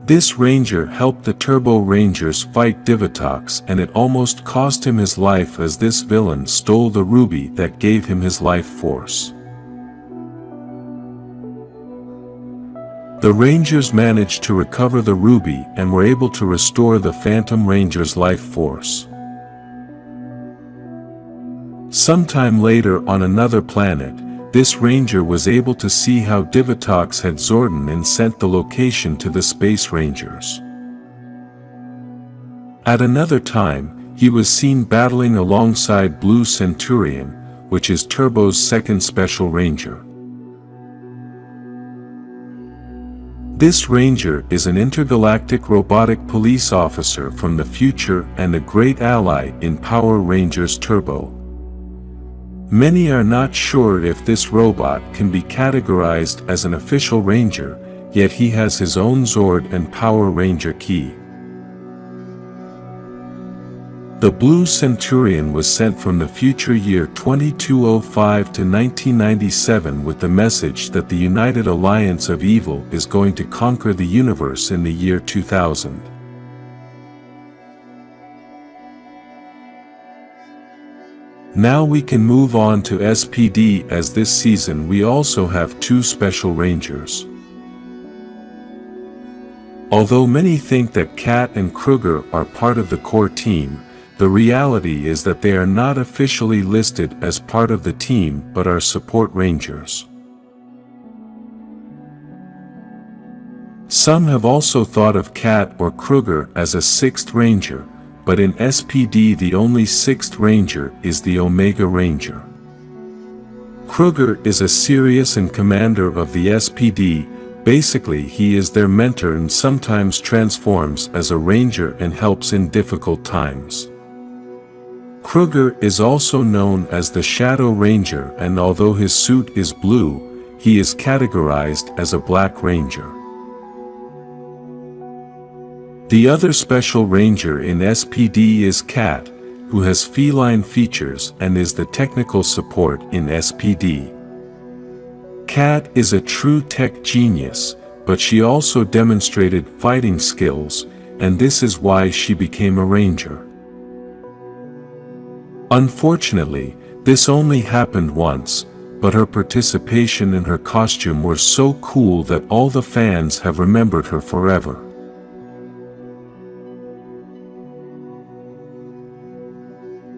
This ranger helped the Turbo Rangers fight Divatox, and it almost cost him his life as this villain stole the ruby that gave him his life force. The Rangers managed to recover the ruby and were able to restore the Phantom Ranger's life force. Sometime later on another planet, this ranger was able to see how Divatox had Zordon and sent the location to the Space Rangers. At another time, he was seen battling alongside Blue Centurion, which is Turbo's second Special Ranger. This ranger is an intergalactic robotic police officer from the future and a great ally in Power Rangers Turbo. Many are not sure if this robot can be categorized as an official ranger, yet he has his own Zord and Power Ranger key. The Blue Centurion was sent from the future year 2205 to 1997 with the message that the United Alliance of Evil is going to conquer the universe in the year 2000. Now we can move on to SPD, as this season we also have two Special Rangers. Although many think that Kat and Kruger are part of the core team, the reality is that they are not officially listed as part of the team but are support rangers. Some have also thought of Kat or Kruger as a sixth ranger, but in SPD the only sixth ranger is the Omega Ranger. Kruger is a serious and commander of the SPD. Basically, he is their mentor and sometimes transforms as a ranger and helps in difficult times. Kruger is also known as the Shadow Ranger, and although his suit is blue, he is categorized as a Black Ranger. The other Special Ranger in SPD is Kat, who has feline features and is the technical support in SPD. Kat is a true tech genius, but she also demonstrated fighting skills, and this is why she became a ranger. Unfortunately, this only happened once, but her participation and her costume were so cool that all the fans have remembered her forever.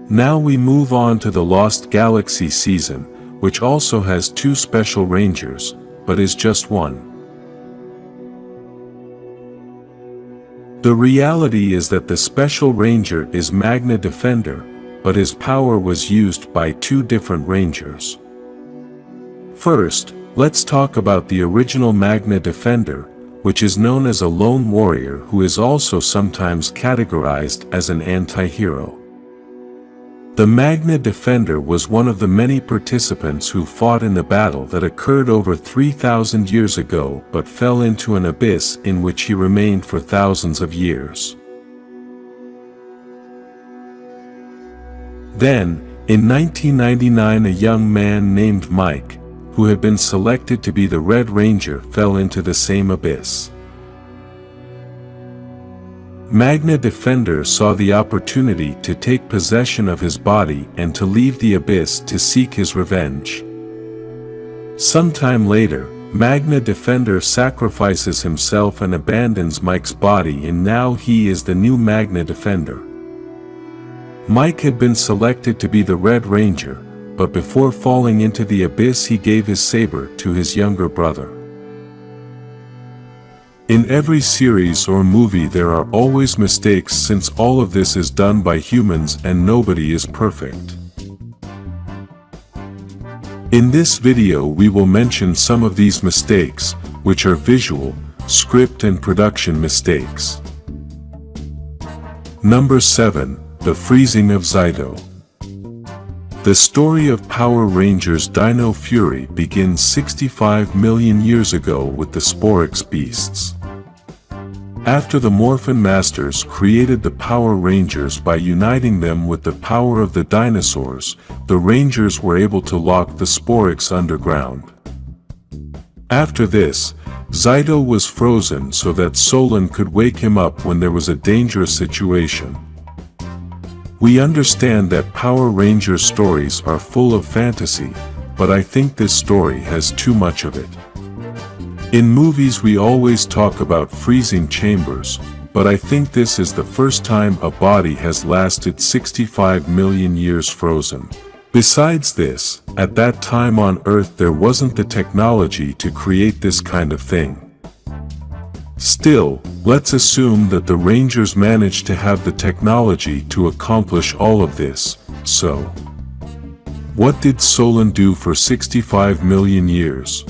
Now we move on to the Lost Galaxy season, which also has two Special Rangers, but is just one. The reality is that the Special Ranger is Magna Defender, but his power was used by two different Rangers. First, let's talk about the original Magna Defender, which is known as a lone warrior who is also sometimes categorized as an anti-hero. The Magna Defender was one of the many participants who fought in the battle that occurred over 3,000 years ago but fell into an abyss in which he remained for thousands of years. Then, in 1999, a young man named Mike, who had been selected to be the Red Ranger, fell into the same abyss. Magna Defender saw the opportunity to take possession of his body and to leave the abyss to seek his revenge. Sometime later, Magna Defender sacrifices himself and abandons Mike's body, and now he is the new Magna Defender. Mike had been selected to be the Red Ranger, but before falling into the abyss he gave his saber to his younger brother. In every series or movie there are always mistakes, since all of this is done by humans and nobody is perfect. In this video we will mention some of these mistakes, which are visual, script and production mistakes. Number 7. The freezing of Zaido. The story of Power Rangers Dino Fury begins 65 million years ago with the Sporix beasts. After the Morphin Masters created the Power Rangers by uniting them with the power of the dinosaurs, the Rangers were able to lock the Sporix underground. After this, Zaido was frozen so that Solan could wake him up when there was a dangerous situation. We understand that Power Rangers stories are full of fantasy, but I think this story has too much of it. In movies we always talk about freezing chambers, but I think this is the first time a body has lasted 65 million years frozen. Besides this, at that time on Earth there wasn't the technology to create this kind of thing. Still, let's assume that the Rangers managed to have the technology to accomplish all of this, so what did Solan do for 65 million years?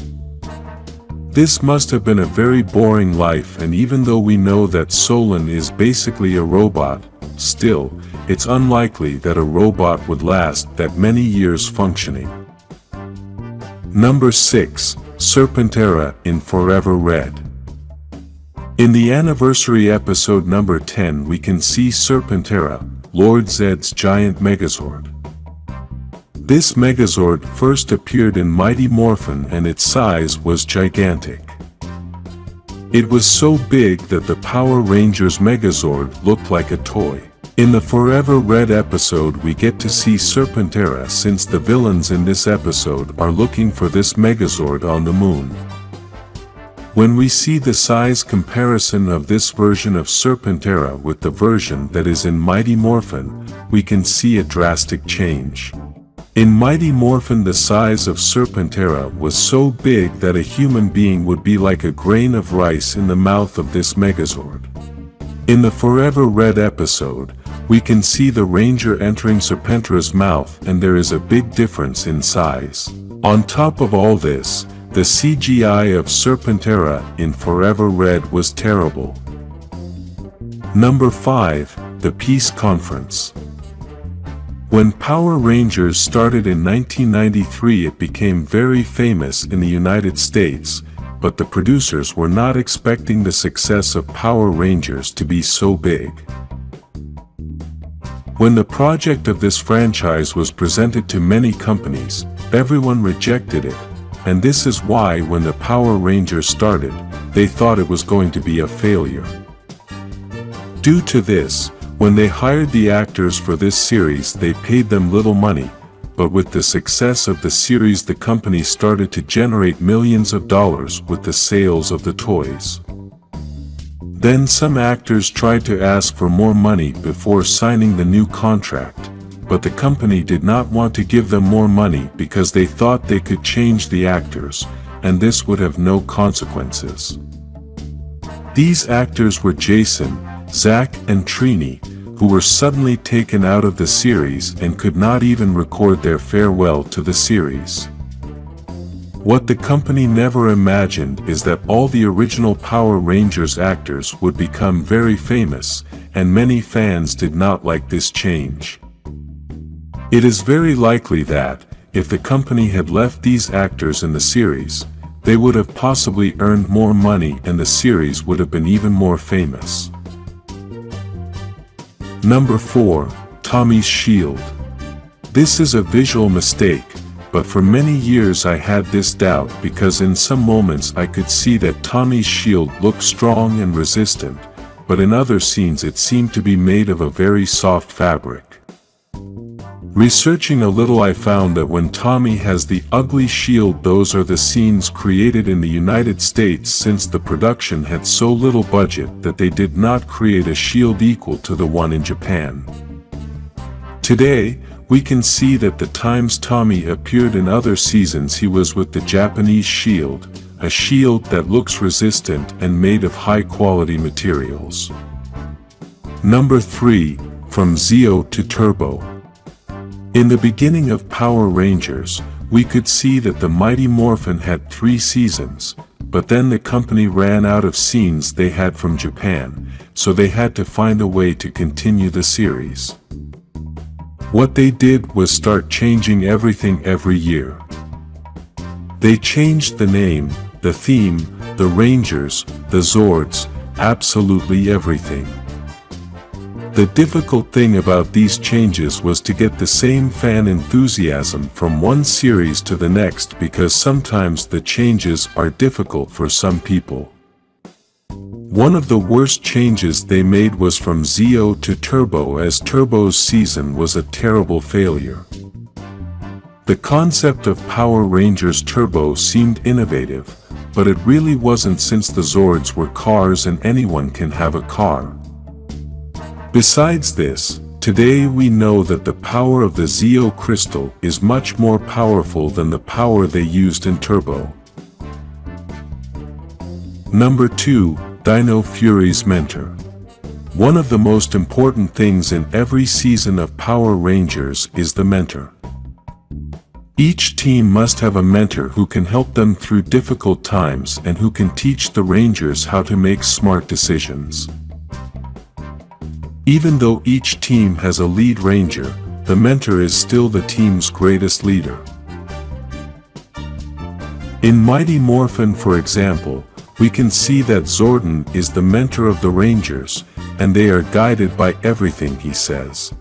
This must have been a very boring life, and even though we know that Solan is basically a robot, still, it's unlikely that a robot would last that many years functioning. Number 6. Serpentera in Forever Red. In the anniversary episode number 10 we can see Serpentera, Lord Zedd's giant Megazord. This Megazord first appeared in Mighty Morphin and its size was gigantic. It was so big that the Power Rangers Megazord looked like a toy. In the Forever Red episode we get to see Serpentera since the villains in this episode are looking for this Megazord on the moon. When we see the size comparison of this version of Serpentera with the version that is in Mighty Morphin, we can see a drastic change. In Mighty Morphin the size of Serpentera was so big that a human being would be like a grain of rice in the mouth of this Megazord. In the Forever Red episode, we can see the Ranger entering Serpentera's mouth and there is a big difference in size. On top of all this, the CGI of Serpentera in Forever Red was terrible. Number 5. The Peace Conference. When Power Rangers started in 1993 it became very famous in the United States, but the producers were not expecting the success of Power Rangers to be so big. When the project of this franchise was presented to many companies, everyone rejected it, and this is why when the Power Rangers started, they thought it was going to be a failure. Due to this, when they hired the actors for this series they paid them little money, but with the success of the series the company started to generate millions of dollars with the sales of the toys. Then some actors tried to ask for more money before signing the new contract, but the company did not want to give them more money because they thought they could change the actors, and this would have no consequences. These actors were Jason, Zach and Trini, who were suddenly taken out of the series and could not even record their farewell to the series. What the company never imagined is that all the original Power Rangers actors would become very famous, and many fans did not like this change. It is very likely that, if the company had left these actors in the series, they would have possibly earned more money and the series would have been even more famous. Number 4. Tommy's Shield. This is a visual mistake, but for many years I had this doubt because in some moments I could see that Tommy's shield looked strong and resistant, but in other scenes it seemed to be made of a very soft fabric. Researching a little I found that when Tommy has the ugly shield those are the scenes created in the United States since the production had so little budget that they did not create a shield equal to the one in Japan. Today, we can see that the times Tommy appeared in other seasons he was with the Japanese shield, a shield that looks resistant and made of high-quality materials. Number 3. From Zeo to Turbo. In the beginning of Power Rangers, we could see that the Mighty Morphin had 3 seasons, but then the company ran out of scenes they had from Japan, so they had to find a way to continue the series. What they did was start changing everything every year. They changed the name, the theme, the Rangers, the Zords, absolutely everything. The difficult thing about these changes was to get the same fan enthusiasm from one series to the next because sometimes the changes are difficult for some people. One of the worst changes they made was from Zeo to Turbo as Turbo's season was a terrible failure. The concept of Power Rangers Turbo seemed innovative, but it really wasn't since the Zords were cars and anyone can have a car. Besides this, today we know that the power of the Zeo crystal is much more powerful than the power they used in Turbo. Number 2. Dino Fury's Mentor. One of the most important things in every season of Power Rangers is the mentor. Each team must have a mentor who can help them through difficult times and who can teach the Rangers how to make smart decisions. Even though each team has a lead ranger, the mentor is still the team's greatest leader. In Mighty Morphin, for example, We can see that Zordon is the mentor of the Rangers, and they are guided by everything he says.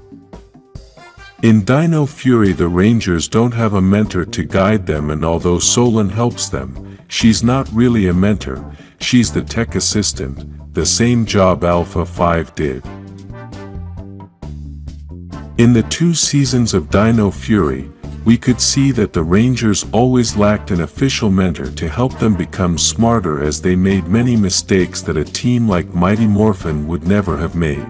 In Dino Fury, the Rangers don't have a mentor to guide them, and although Solon helps them, she's not really a mentor, she's the tech assistant, the same job Alpha 5 did. In the 2 seasons of Dino Fury, we could see that the Rangers always lacked an official mentor to help them become smarter, as they made many mistakes that a team like Mighty Morphin would never have made.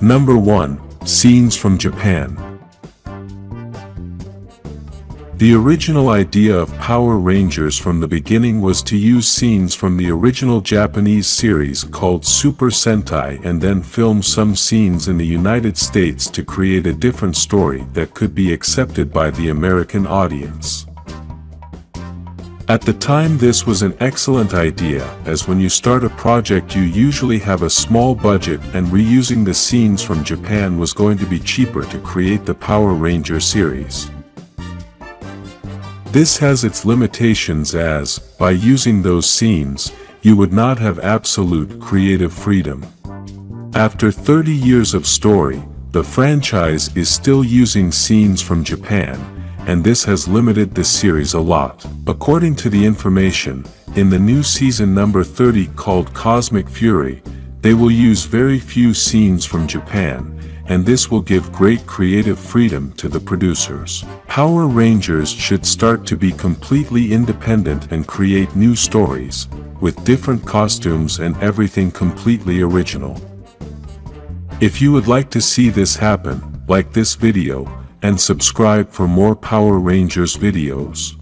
Number 1. Scenes from Japan. The original idea of Power Rangers from the beginning was to use scenes from the original Japanese series called Super Sentai and then film some scenes in the United States to create a different story that could be accepted by the American audience. At the time, this was an excellent idea, as when you start a project you usually have a small budget, and reusing the scenes from Japan was going to be cheaper to create the Power Ranger series. This has its limitations, as, by using those scenes, you would not have absolute creative freedom. After 30 years of story, the franchise is still using scenes from Japan, and this has limited the series a lot. According to the information, in the new season number 30 called Cosmic Fury, they will use very few scenes from Japan, and this will give great creative freedom to the producers. Power Rangers should start to be completely independent and create new stories, with different costumes and everything completely original. If you would like to see this happen, like this video, and subscribe for more Power Rangers videos.